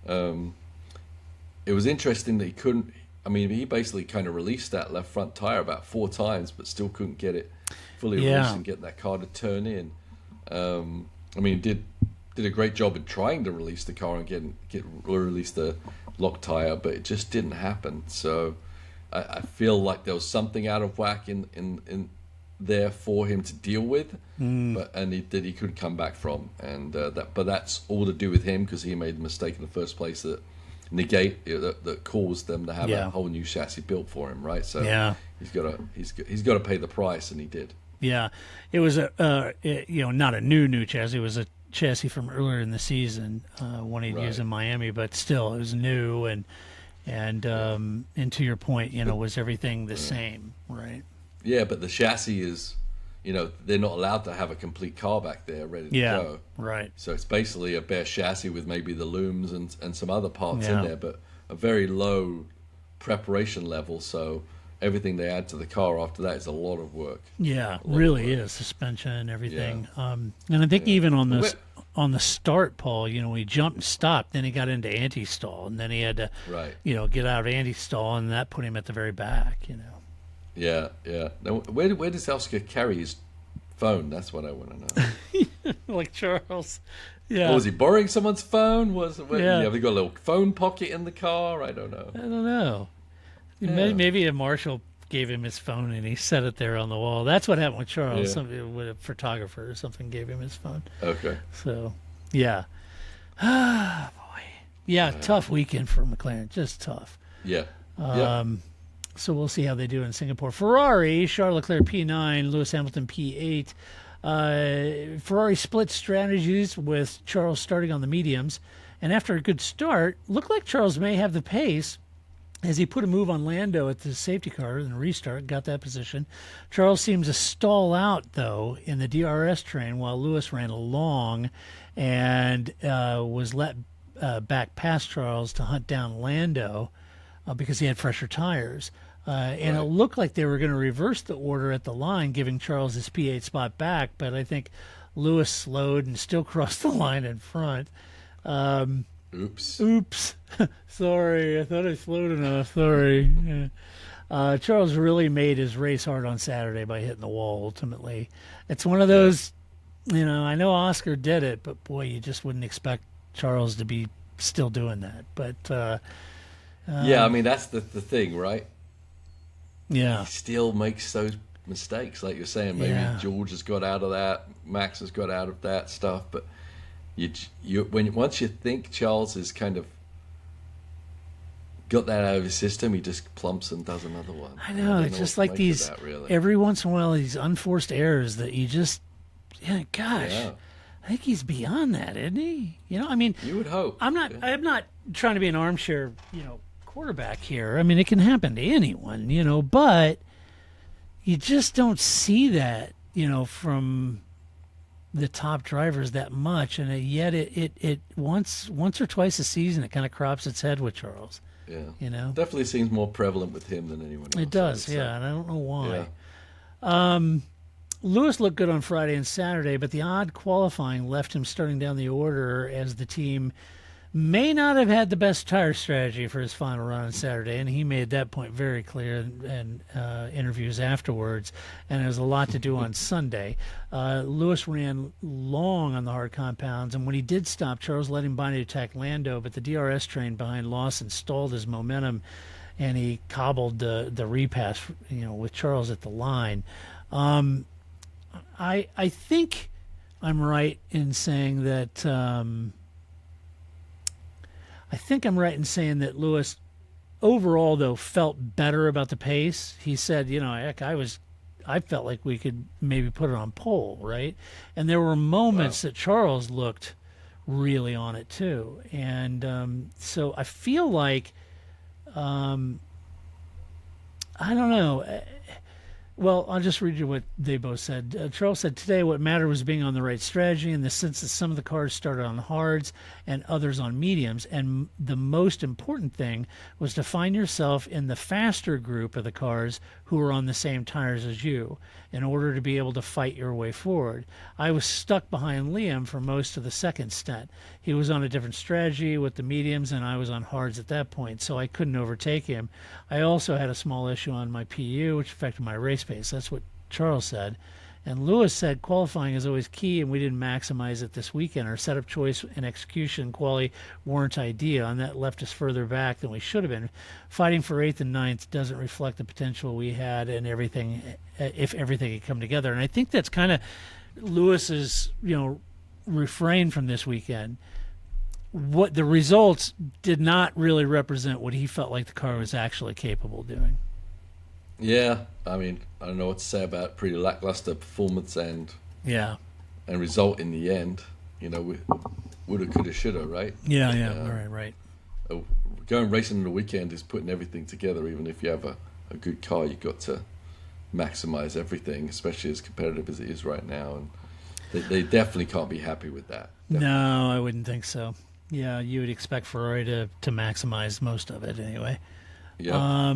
Speaker 5: It was interesting that he couldn't. I mean, he basically kind of released that left front tire about 4 times, but still couldn't get it fully released and get that car to turn in. I mean, did a great job in trying to release the car and release the lock tire, but it just didn't happen. So I feel like there was something out of whack in there for him to deal with, that he couldn't come back from, and but that's all to do with him because he made the mistake in the first place that caused them to have a whole new chassis built for him, right? So he's got to pay the price, and he did. Yeah,
Speaker 2: it was not a new chassis. It was a chassis from earlier in the season when he'd used in Miami, but still it was new, and to your point, was everything the same, right?
Speaker 5: Yeah, but the chassis is. They're not allowed to have a complete car back there ready to go. Right. So it's basically a bare chassis with maybe the looms and some other parts in there, but a very low preparation level. So everything they add to the car after that is a lot of work. Yeah, really is. Suspension and everything. Yeah. And I think even on the start, Paul, he jumped and stopped, then he got into anti-stall, and then he had to, get out of anti-stall, and that put him at the very back, Yeah, yeah. Now, where does Oscar carry his phone? That's what I want to know.
Speaker 2: Like Charles. Yeah.
Speaker 5: Or was he borrowing someone's phone? Have they got a little phone pocket in the car? I don't know.
Speaker 2: Maybe a Marshall gave him his phone and he set it there on the wall. That's what happened with Charles.
Speaker 5: Yeah.
Speaker 2: Somebody, with a photographer or something gave him his phone.
Speaker 5: Okay.
Speaker 2: So, yeah. Ah, boy. Yeah, tough weekend for McLaren. Just tough.
Speaker 5: Yeah.
Speaker 2: So we'll see how they do in Singapore. Ferrari, Charles Leclerc P9, Lewis Hamilton P8. Ferrari split strategies with Charles starting on the mediums. And after a good start, looked like Charles may have the pace as he put a move on Lando at the safety car and restart, got that position. Charles seems to stall out, though, in the DRS train while Lewis ran along and was let back past Charles to hunt down Lando because he had fresher tires. And it looked like they were going to reverse the order at the line, giving Charles his P8 spot back, but I think Lewis slowed and still crossed the line in front. Oops. Sorry, I thought I slowed enough. Sorry. Yeah. Charles really made his race hard on Saturday by hitting the wall, ultimately. It's one of those, I know Oscar did it, but boy, you just wouldn't expect Charles to be still doing that. But
Speaker 5: yeah, I mean, that's the thing, right?
Speaker 2: Yeah.
Speaker 5: He still makes those mistakes, like you're saying. Maybe George has got out of that, Max has got out of that stuff, but once you think Charles has kind of got that out of his system, he just plumps and does another one.
Speaker 2: I know, it's just like these,
Speaker 5: really.
Speaker 2: Every once in a while, these unforced errors that you just, I think he's beyond that, isn't he? I mean,
Speaker 5: you would hope.
Speaker 2: I'm not trying to be an armchair, quarterback here. I mean, it can happen to anyone, but you just don't see that, from the top drivers that much, and yet it once or twice a season it kind of crops its head with Charles.
Speaker 5: Yeah, definitely seems more prevalent with him than anyone else.
Speaker 2: It does, and I don't know why. Yeah. Lewis looked good on Friday and Saturday, but the odd qualifying left him starting down the order as the team may not have had the best tire strategy for his final run on Saturday, and he made that point very clear in interviews afterwards, and there was a lot to do on Sunday. Lewis ran long on the hard compounds, and when he did stop, Charles let him bind to attack Lando, but the DRS train behind Lawson stalled his momentum, and he cobbled the repass with Charles at the line. I think I'm right in saying that Lewis overall, though, felt better about the pace. He said, I felt like we could maybe put it on pole, right? And there were moments that Charles looked really on it too. And so I feel like, I don't know. Well, I'll just read you what they both said. Charles said, today what mattered was being on the right strategy in the sense that some of the cars started on hards and others on mediums. And the most important thing was to find yourself in the faster group of the cars who were on the same tires as you in order to be able to fight your way forward. I was stuck behind Liam for most of the second stint. He was on a different strategy with the mediums, and I was on hards at that point, so I couldn't overtake him. I also had a small issue on my PU, which affected my race pace. That's what Charles said. And Lewis said qualifying is always key, and we didn't maximize it this weekend. Our setup choice and execution quality weren't ideal, and that left us further back than we should have been. Fighting for 8th and 9th doesn't reflect the potential we had and everything, if everything had come together. And I think that's kind of Lewis's, refrain from this weekend. What the results did not really represent what he felt like the car was actually capable of doing.
Speaker 5: Yeah, I mean, I don't know what to say about pretty lackluster performance and result in the end. Woulda, coulda, shoulda, right?
Speaker 2: Yeah, right.
Speaker 5: Going racing on the weekend is putting everything together. Even if you have a good car, you've got to maximize everything, especially as competitive as it is right now. And they definitely can't be happy with that. Definitely.
Speaker 2: No, I wouldn't think so. Yeah, you would expect Ferrari to maximize most of it anyway.
Speaker 5: Yeah.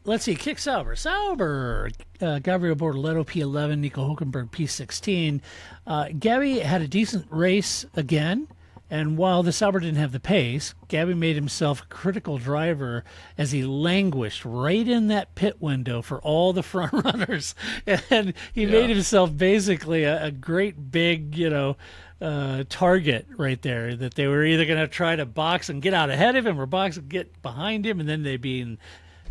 Speaker 2: Let's see, kick Sauber. Gabriel Bortoletto, P11, Nico Hülkenberg, P16. Gabby had a decent race again, and while the Sauber didn't have the pace, Gabby made himself a critical driver as he languished right in that pit window for all the front runners. And he made himself basically a great big, target right there, that they were either going to try to box and get out ahead of him or box and get behind him, and then they'd be in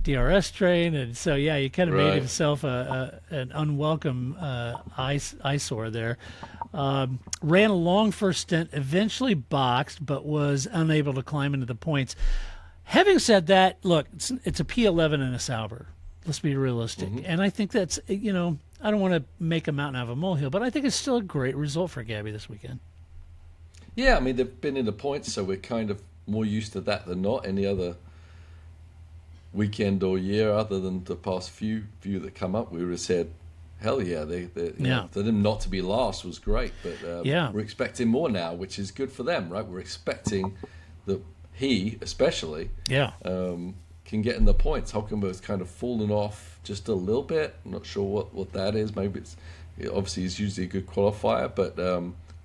Speaker 2: DRS train, and so he kind of made himself an unwelcome eyesore there. Ran a long first stint, eventually boxed, but was unable to climb into the points. Having said that, look, it's a P11 and a Sauber. Let's be realistic, and I think that's I don't want to make a mountain out of a molehill, but I think it's still a great result for Gabby this weekend.
Speaker 5: Yeah, I mean, they've been in the points, so we're kind of more used to that than not any other weekend or year other than the past few that come up. We would have said, hell yeah, for them not to be last was great, but we're expecting more now, which is good for them, right? We're expecting that he, especially, can get in the points. Hockenberg's kind of fallen off just a little bit. I'm not sure what that is. Maybe obviously he's usually a good qualifier, but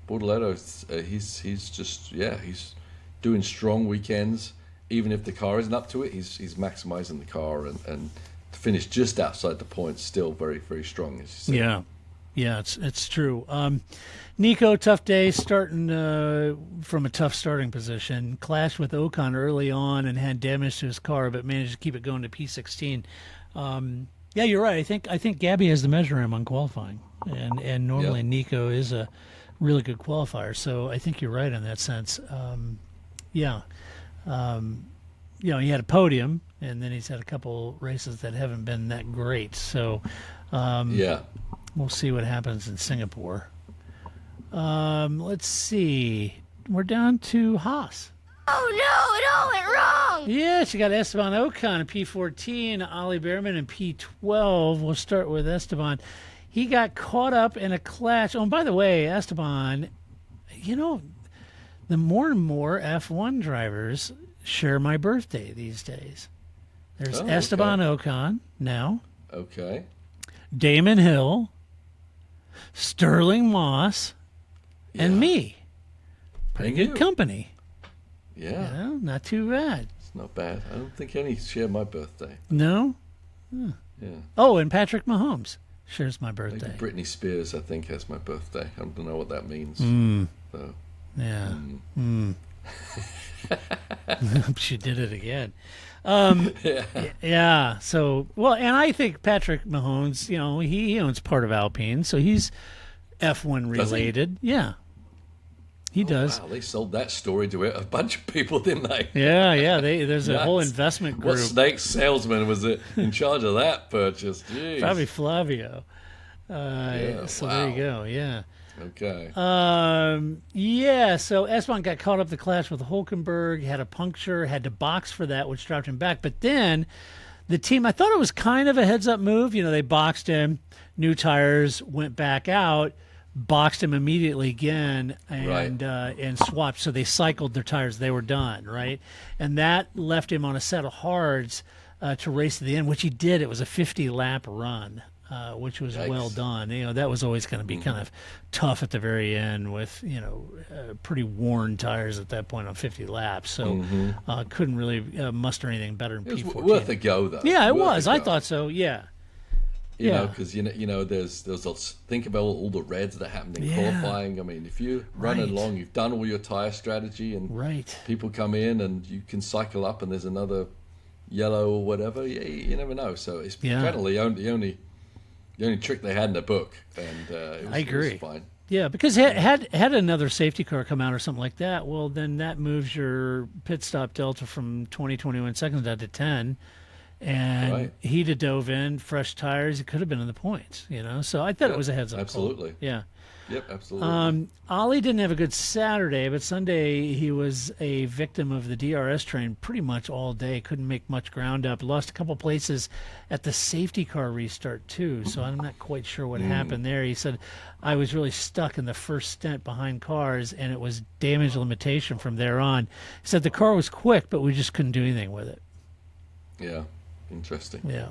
Speaker 5: Bortoleto, he's just he's doing strong weekends. Even if the car isn't up to it, he's maximising the car and to finish just outside the points, still very, very strong, as you said.
Speaker 2: Yeah, it's true. Nico, tough day, starting from a tough starting position. Clashed with Ocon early on and had damage to his car, but managed to keep it going to P16. You're right. I think Gabby has the measure him on qualifying, and normally Nico is a really good qualifier. So I think you're right in that sense. He had a podium, and then he's had a couple races that haven't been that great. So, we'll see what happens in Singapore. Let's see. We're down to Haas.
Speaker 6: Oh, no, it all went wrong.
Speaker 2: Yeah, she got Esteban Ocon in P14, Ollie Behrman in P12. We'll start with Esteban. He got caught up in a clash. Oh, and by the way, Esteban, the more and more F1 drivers share my birthday these days. There's Esteban Ocon now.
Speaker 5: Okay.
Speaker 2: Damon Hill, Sterling Moss, and me. Pretty good company.
Speaker 5: Yeah.
Speaker 2: Not too bad.
Speaker 5: It's not bad. I don't think any share my birthday.
Speaker 2: No?
Speaker 5: Yeah.
Speaker 2: Oh, and Patrick Mahomes shares my birthday.
Speaker 5: Maybe Britney Spears, I think, has my birthday. I don't know what that means. So.
Speaker 2: Yeah. She did it again. Yeah. So, and I think Patrick Mahomes, he owns part of Alpine, so he's F1 related. Yeah. He does.
Speaker 5: Wow, they sold that story to a bunch of people, didn't they?
Speaker 2: Yeah. There's a whole investment group.
Speaker 5: What snake salesman was in charge of that purchase? Jeez.
Speaker 2: Probably Flavio. So there you go. Yeah.
Speaker 5: Okay.
Speaker 2: So Esteban got caught up the clash with Hulkenberg, had a puncture, had to box for that, which dropped him back. But then the team, I thought it was kind of a heads-up move. They boxed him, new tires, went back out, boxed him immediately again, and swapped. So they cycled their tires. They were done, right? And that left him on a set of hards to race to the end, which he did. It was a 50-lap run. Which was well done. That was always going to be kind of tough at the very end with, pretty worn tires at that point on 50 laps. So couldn't really muster anything better than P14.
Speaker 5: It was worth a go, though.
Speaker 2: Yeah, it was. I thought so, yeah.
Speaker 5: Because, there's think about all the reds that happened in qualifying. I mean, if you're running along, you've done all your tire strategy and people come in and you can cycle up and there's another yellow or whatever, you never know. So it's kind of the only trick they had in the book, and
Speaker 2: I agree.
Speaker 5: It was fine.
Speaker 2: Yeah, because had another safety car come out or something like that, well, then that moves your pit stop delta from 20-21 seconds down to 10, and he'd have dove in, fresh tires, it could have been in the points, So I thought it was a heads-up
Speaker 5: absolutely.
Speaker 2: call. Yeah.
Speaker 5: Yep, absolutely.
Speaker 2: Ollie didn't have a good Saturday, but Sunday he was a victim of the DRS train pretty much all day. Couldn't make much ground up. Lost a couple places at the safety car restart, too, so I'm not quite sure what happened there. He said, I was really stuck in the first stint behind cars, and it was damage limitation from there on. He said the car was quick, but we just couldn't do anything with it.
Speaker 5: Yeah, interesting.
Speaker 2: Yeah.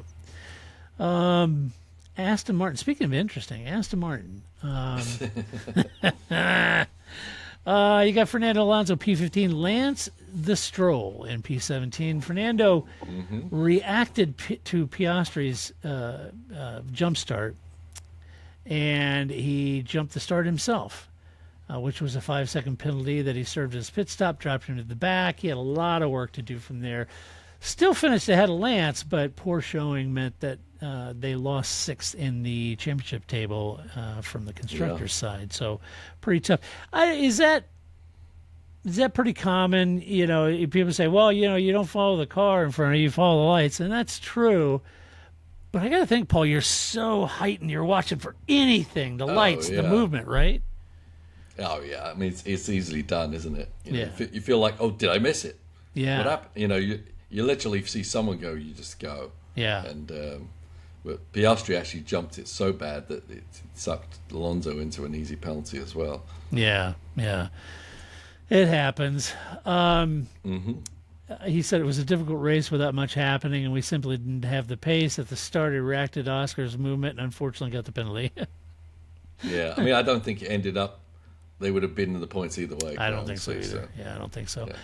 Speaker 2: Aston Martin. Speaking of interesting, Aston Martin. You got Fernando Alonso P15, Lance the Stroll in P17. Fernando reacted to Piastri's jump start, and he jumped the start himself, which was a 5-second penalty that he served as pit stop, dropped him to the back. He had a lot of work to do from there. Still finished ahead of Lance, but poor showing meant that they lost sixth in the championship table from the constructors' side. So pretty tough. Is that pretty common? You know, people say, well, you know, you don't follow the car in front of you, you follow the lights, and that's true. But I got to think, Paul, you're so heightened. You're watching for anything, the lights, the movement, right?
Speaker 5: Oh, yeah. I mean, it's easily done, isn't it? You know, you feel like, oh, did I miss it?
Speaker 2: Yeah.
Speaker 5: What happened? You know, you literally see someone go, you just go.
Speaker 2: Yeah.
Speaker 5: And but Piastri actually jumped it so bad that it sucked Alonso into an easy penalty as well.
Speaker 2: Yeah, yeah. It happens. He said it was a difficult race without much happening, and we simply didn't have the pace. At the start, it reacted to Oscar's movement and unfortunately got the penalty.
Speaker 5: Yeah, I mean, I don't think it ended up, they would have been in the points either way.
Speaker 2: I don't think so either. Yeah, I don't think so. Yeah.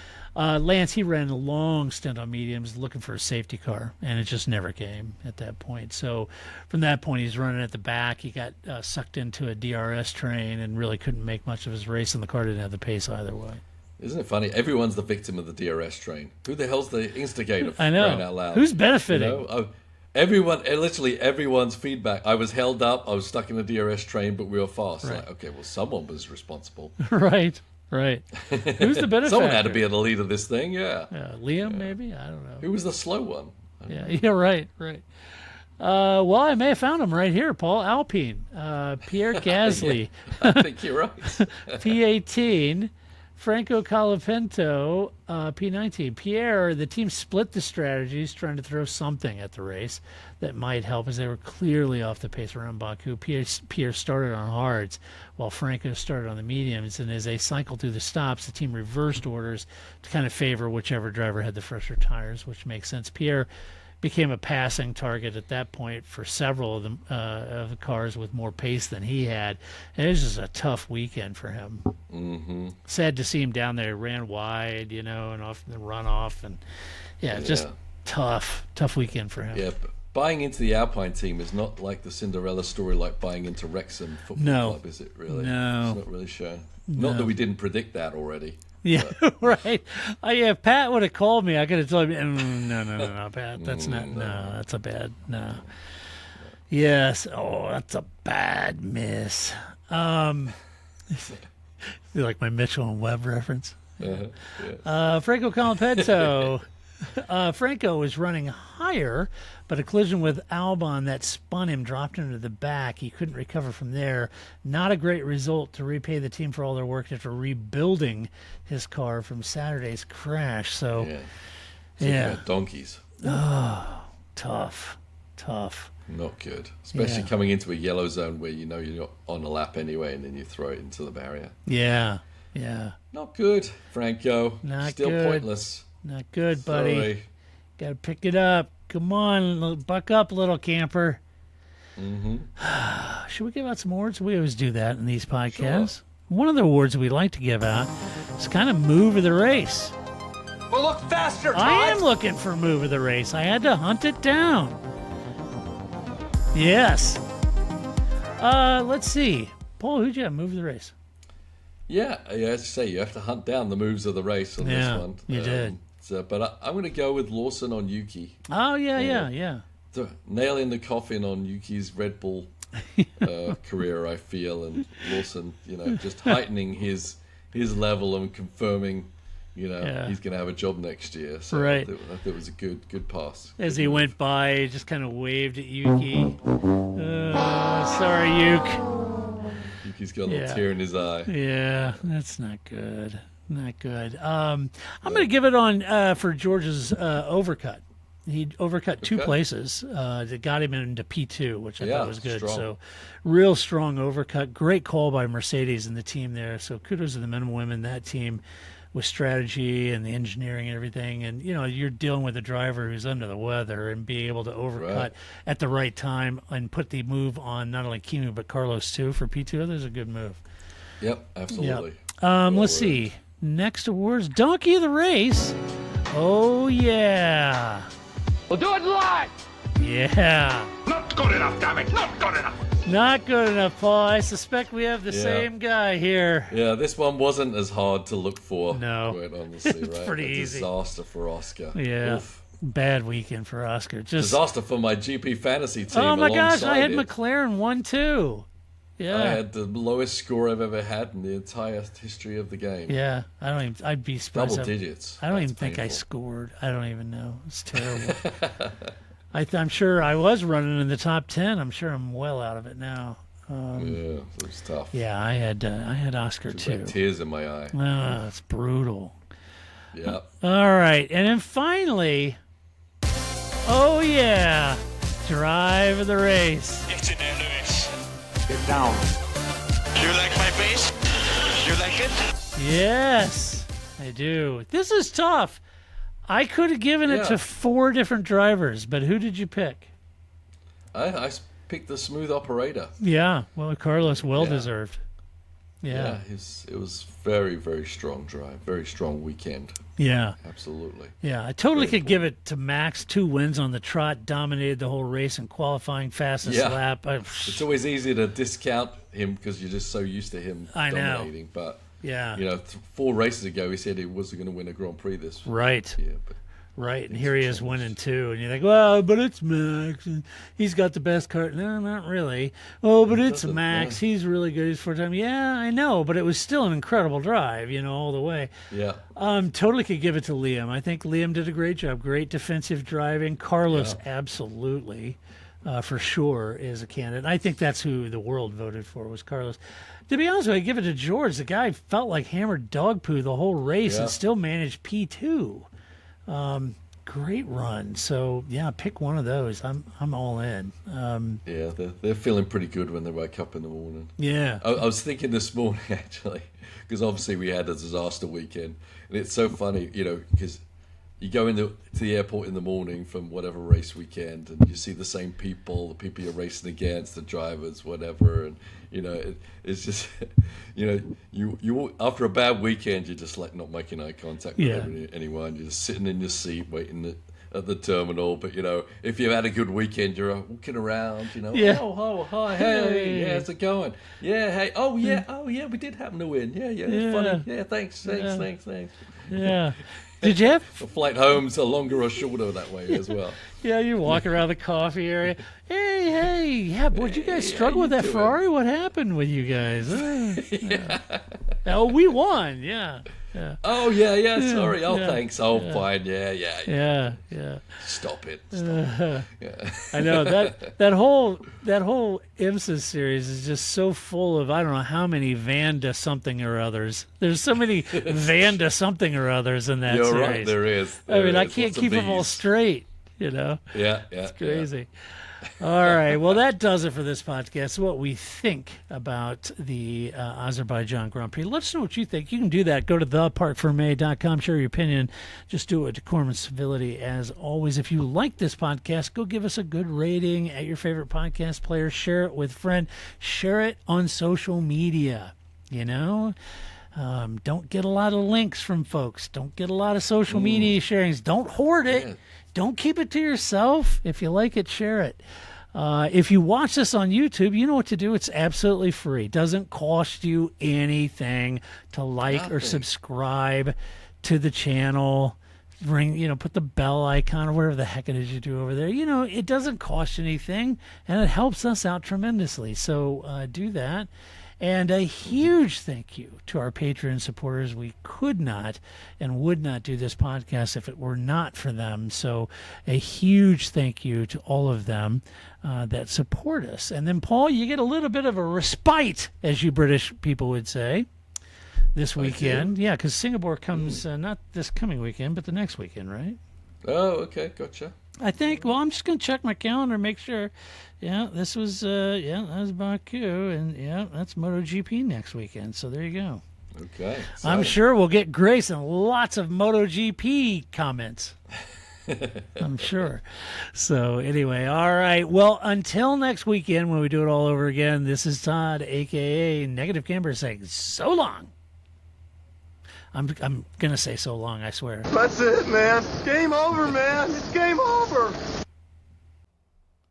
Speaker 2: Lance, he ran a long stint on mediums looking for a safety car, and it just never came at that point. So from that point, he's running at the back. He got sucked into a DRS train and really couldn't make much of his race, and the car didn't have the pace either way.
Speaker 5: Isn't it funny? Everyone's the victim of the DRS train. Who the hell's the instigator?
Speaker 2: I know.
Speaker 5: Crying out loud?
Speaker 2: Who's benefiting?
Speaker 5: You know? Everyone, literally everyone's feedback. I was held up. I was stuck in the DRS train, but we were fast.
Speaker 2: Right.
Speaker 5: Like, okay, well, someone was responsible.
Speaker 2: Right. Who's the benefactor?
Speaker 5: Someone had to be at the lead of this thing. Yeah.
Speaker 2: Liam, maybe. I don't know.
Speaker 5: Who was the slow one?
Speaker 2: Yeah. Right. Well, I may have found him right here, Paul. Alpine, Pierre Gasly.
Speaker 5: I think you're right.
Speaker 2: P18. Franco Colapinto, P19. Pierre, the team split the strategies, trying to throw something at the race that might help, as they were clearly off the pace around Baku. Pierre started on hards, while Franco started on the mediums, and as they cycled through the stops, the team reversed orders to kind of favor whichever driver had the fresher tires, which makes sense. Pierre became a passing target at that point for several of the cars with more pace than he had. And it was just a tough weekend for him. Mm-hmm. Sad to see him down there. Ran wide, you know, and off the runoff, and just tough weekend for him.
Speaker 5: Yeah, but buying into the Alpine team is not like the Cinderella story, like buying into Wrexham Football Club, is it? Really?
Speaker 2: No,
Speaker 5: it's not really shown. Not that we didn't predict that already.
Speaker 2: Yeah, right. If Pat would have called me, I could have told him, no, Pat, that's that's a bad, no. Yes, that's a bad miss. Like my Mitchell and Webb reference. Franco Colapinto. Franco was running higher, but a collision with Albon that spun him, dropped him into the back. He couldn't recover from there. Not a great result to repay the team for all their work after rebuilding his car from Saturday's crash. So,
Speaker 5: donkeys.
Speaker 2: Oh, tough.
Speaker 5: Not good, especially coming into a yellow zone where you know you're not on a lap anyway, and then you throw it into the barrier.
Speaker 2: Yeah.
Speaker 5: Not good, Franco. Still
Speaker 2: good.
Speaker 5: Pointless.
Speaker 2: Not good, buddy.
Speaker 5: Sorry.
Speaker 2: Got to pick it up. Come on, buck up, little camper. Mm-hmm. Should we give out some awards? We always do that in these podcasts. Sure. One of the awards we like to give out is kind of move of the race.
Speaker 3: Well, look faster, Todd.
Speaker 2: I am looking for move of the race. I had to hunt it down. Yes. Let's see. Paul, who'd you have move of the race?
Speaker 5: Yeah, as you say, you have to hunt down the moves of the race on this one.
Speaker 2: You did.
Speaker 5: But I'm going to go with Lawson on Yuki.
Speaker 2: Oh, yeah.
Speaker 5: So nail in the coffin on Yuki's Red Bull career, I feel, and Lawson, just heightening his level and confirming, he's going to have a job next year. So
Speaker 2: right.
Speaker 5: I thought it was a good pass.
Speaker 2: As he went by, he just kind of waved at Yuki. Sorry, Yuki.
Speaker 5: Yuki's got a little tear in his eye.
Speaker 2: Yeah, that's not good. I'm going to give it on for George's overcut. He overcut two places that got him into P2, which I thought was good.
Speaker 5: Strong.
Speaker 2: So real strong overcut. Great call by Mercedes and the team there. So kudos to the men and women, that team, with strategy and the engineering and everything. And, you're dealing with a driver who's under the weather, and being able to overcut at the right time and put the move on not only Kimi but Carlos too for P2. That was a good move.
Speaker 5: Yep, absolutely.
Speaker 2: Yep. Let's see. Next awards, Donkey of the Race. Oh, yeah.
Speaker 3: We'll do it live.
Speaker 2: Yeah.
Speaker 3: Not good enough, damn it. Not good enough.
Speaker 2: Not good enough, Paul. I suspect we have the same guy here.
Speaker 5: Yeah, this one wasn't as hard to look for.
Speaker 2: No.
Speaker 5: Quite honestly,
Speaker 2: It's
Speaker 5: right?
Speaker 2: pretty
Speaker 5: a
Speaker 2: easy.
Speaker 5: Disaster for Oscar.
Speaker 2: Yeah.
Speaker 5: Oof.
Speaker 2: bad weekend for Oscar. Just
Speaker 5: disaster for my GP fantasy team.
Speaker 2: Oh my gosh, I had
Speaker 5: it.
Speaker 2: McLaren 1-2. Yeah,
Speaker 5: I had the lowest score I've ever had in the entire history of the game.
Speaker 2: Yeah, I'd be surprised.
Speaker 5: Double digits.
Speaker 2: I don't even think I scored. I don't even know. It's terrible. I'm sure I was running in the top 10. I'm sure I'm well out of it now.
Speaker 5: Yeah, it was tough.
Speaker 2: Yeah, I had Oscar too.
Speaker 5: Like tears in my eye.
Speaker 2: Oh, it's brutal.
Speaker 5: Yeah.
Speaker 2: All right, and then finally, oh yeah, drive of the race.
Speaker 7: It's in there, Lewis.
Speaker 3: Get down.
Speaker 7: You like my bass? You like it?
Speaker 2: Yes, I do. This is tough. I could have given it to 4 different drivers, but who did you pick?
Speaker 5: I picked the smooth operator.
Speaker 2: Yeah, well, Carlos, well-deserved. Yeah.
Speaker 5: It was very, very strong drive, very strong weekend.
Speaker 2: Yeah.
Speaker 5: Absolutely.
Speaker 2: Yeah, I totally could give it to Max. 2 wins on the trot, dominated the whole race in qualifying, fastest lap.
Speaker 5: It's always easy to discount him because you're just so used to him dominating. But, 4 races ago, he said he wasn't going to win a Grand Prix this year. But
Speaker 2: right, and here he is winning 2, and you're like, well, but it's Max, and he's got the best car. No, not really. Oh, but it's Max. He's really good. He's 4-time. Yeah, I know, but it was still an incredible drive, all the way.
Speaker 5: Yeah.
Speaker 2: Totally could give it to Liam. I think Liam did a great job. Great defensive driving. Carlos, absolutely, for sure, is a candidate. I think that's who the world voted for, was Carlos. To be honest with you, I give it to George. The guy felt like hammered dog poo the whole race and still managed P2. Great run. So pick one of those. I'm all in.
Speaker 5: They're feeling pretty good when they wake up in the morning.
Speaker 2: Yeah.
Speaker 5: I was thinking this morning actually, because obviously we had a disaster weekend, and it's so funny, because you go to the airport in the morning from whatever race weekend, and you see the same people, the people you're racing against, the drivers, whatever, and it's just, you after a bad weekend, you're just like not making eye contact with anyone. You're just sitting in your seat waiting at the terminal. But if you've had a good weekend, you're walking around. Oh, hi, hey, how's it going? Yeah, hey, oh yeah, we did happen to win. Yeah, it's funny. Yeah, thanks.
Speaker 2: Yeah. Did you have
Speaker 5: the flight home's a longer or shorter that way as well?
Speaker 2: Yeah, you walk around the coffee area. Hey, boy, did you guys struggle with that Ferrari? What happened with you guys? Oh, we won. Yeah.
Speaker 5: Oh yeah. Sorry. Oh, thanks. Oh, fine. Yeah. Stop it.
Speaker 2: I know that whole IMSA series is just so full of I don't know how many Vanda something or others. There's so many Vanda something or others in that series.
Speaker 5: You're right. There is.
Speaker 2: I can't keep them all straight.
Speaker 5: Yeah.
Speaker 2: It's crazy. All right. Well, that does it for this podcast. What we think about the Azerbaijan Grand Prix. Let us know what you think. You can do that. Go to theparkformay.com. Share your opinion. Just do it with decorum and civility. As always, if you like this podcast, go give us a good rating at your favorite podcast player. Share it with a friend. Share it on social media. Don't get a lot of links from folks. Don't get a lot of social media sharings. Don't hoard it. Yeah. Don't keep it to yourself. If you like it, share it. If you watch this on YouTube, you know what to do. It's absolutely free. It doesn't cost you anything to like or subscribe to the channel. Put the bell icon or whatever the heck it is you do over there. It doesn't cost you anything, and it helps us out tremendously. So do that. And a huge thank you to our Patreon supporters. We could not and would not do this podcast if it were not for them. So a huge thank you to all of them that support us. And then, Paul, you get a little bit of a respite, as you British people would say, this weekend. Yeah, because Singapore comes not this coming weekend, but the next weekend, right?
Speaker 5: Oh, okay. Gotcha.
Speaker 2: I think, I'm just going to check my calendar and make sure. Yeah, this was, that was Baku, and that's MotoGP next weekend. So there you go.
Speaker 5: Okay.
Speaker 2: I'm sure we'll get Grace and lots of MotoGP comments. I'm sure. So anyway, all right. Well, until next weekend when we do it all over again, this is Todd, a.k.a. Negative Camber, saying so long. I'm going to say so long, I swear.
Speaker 8: That's it, man. Game over, man. It's game over.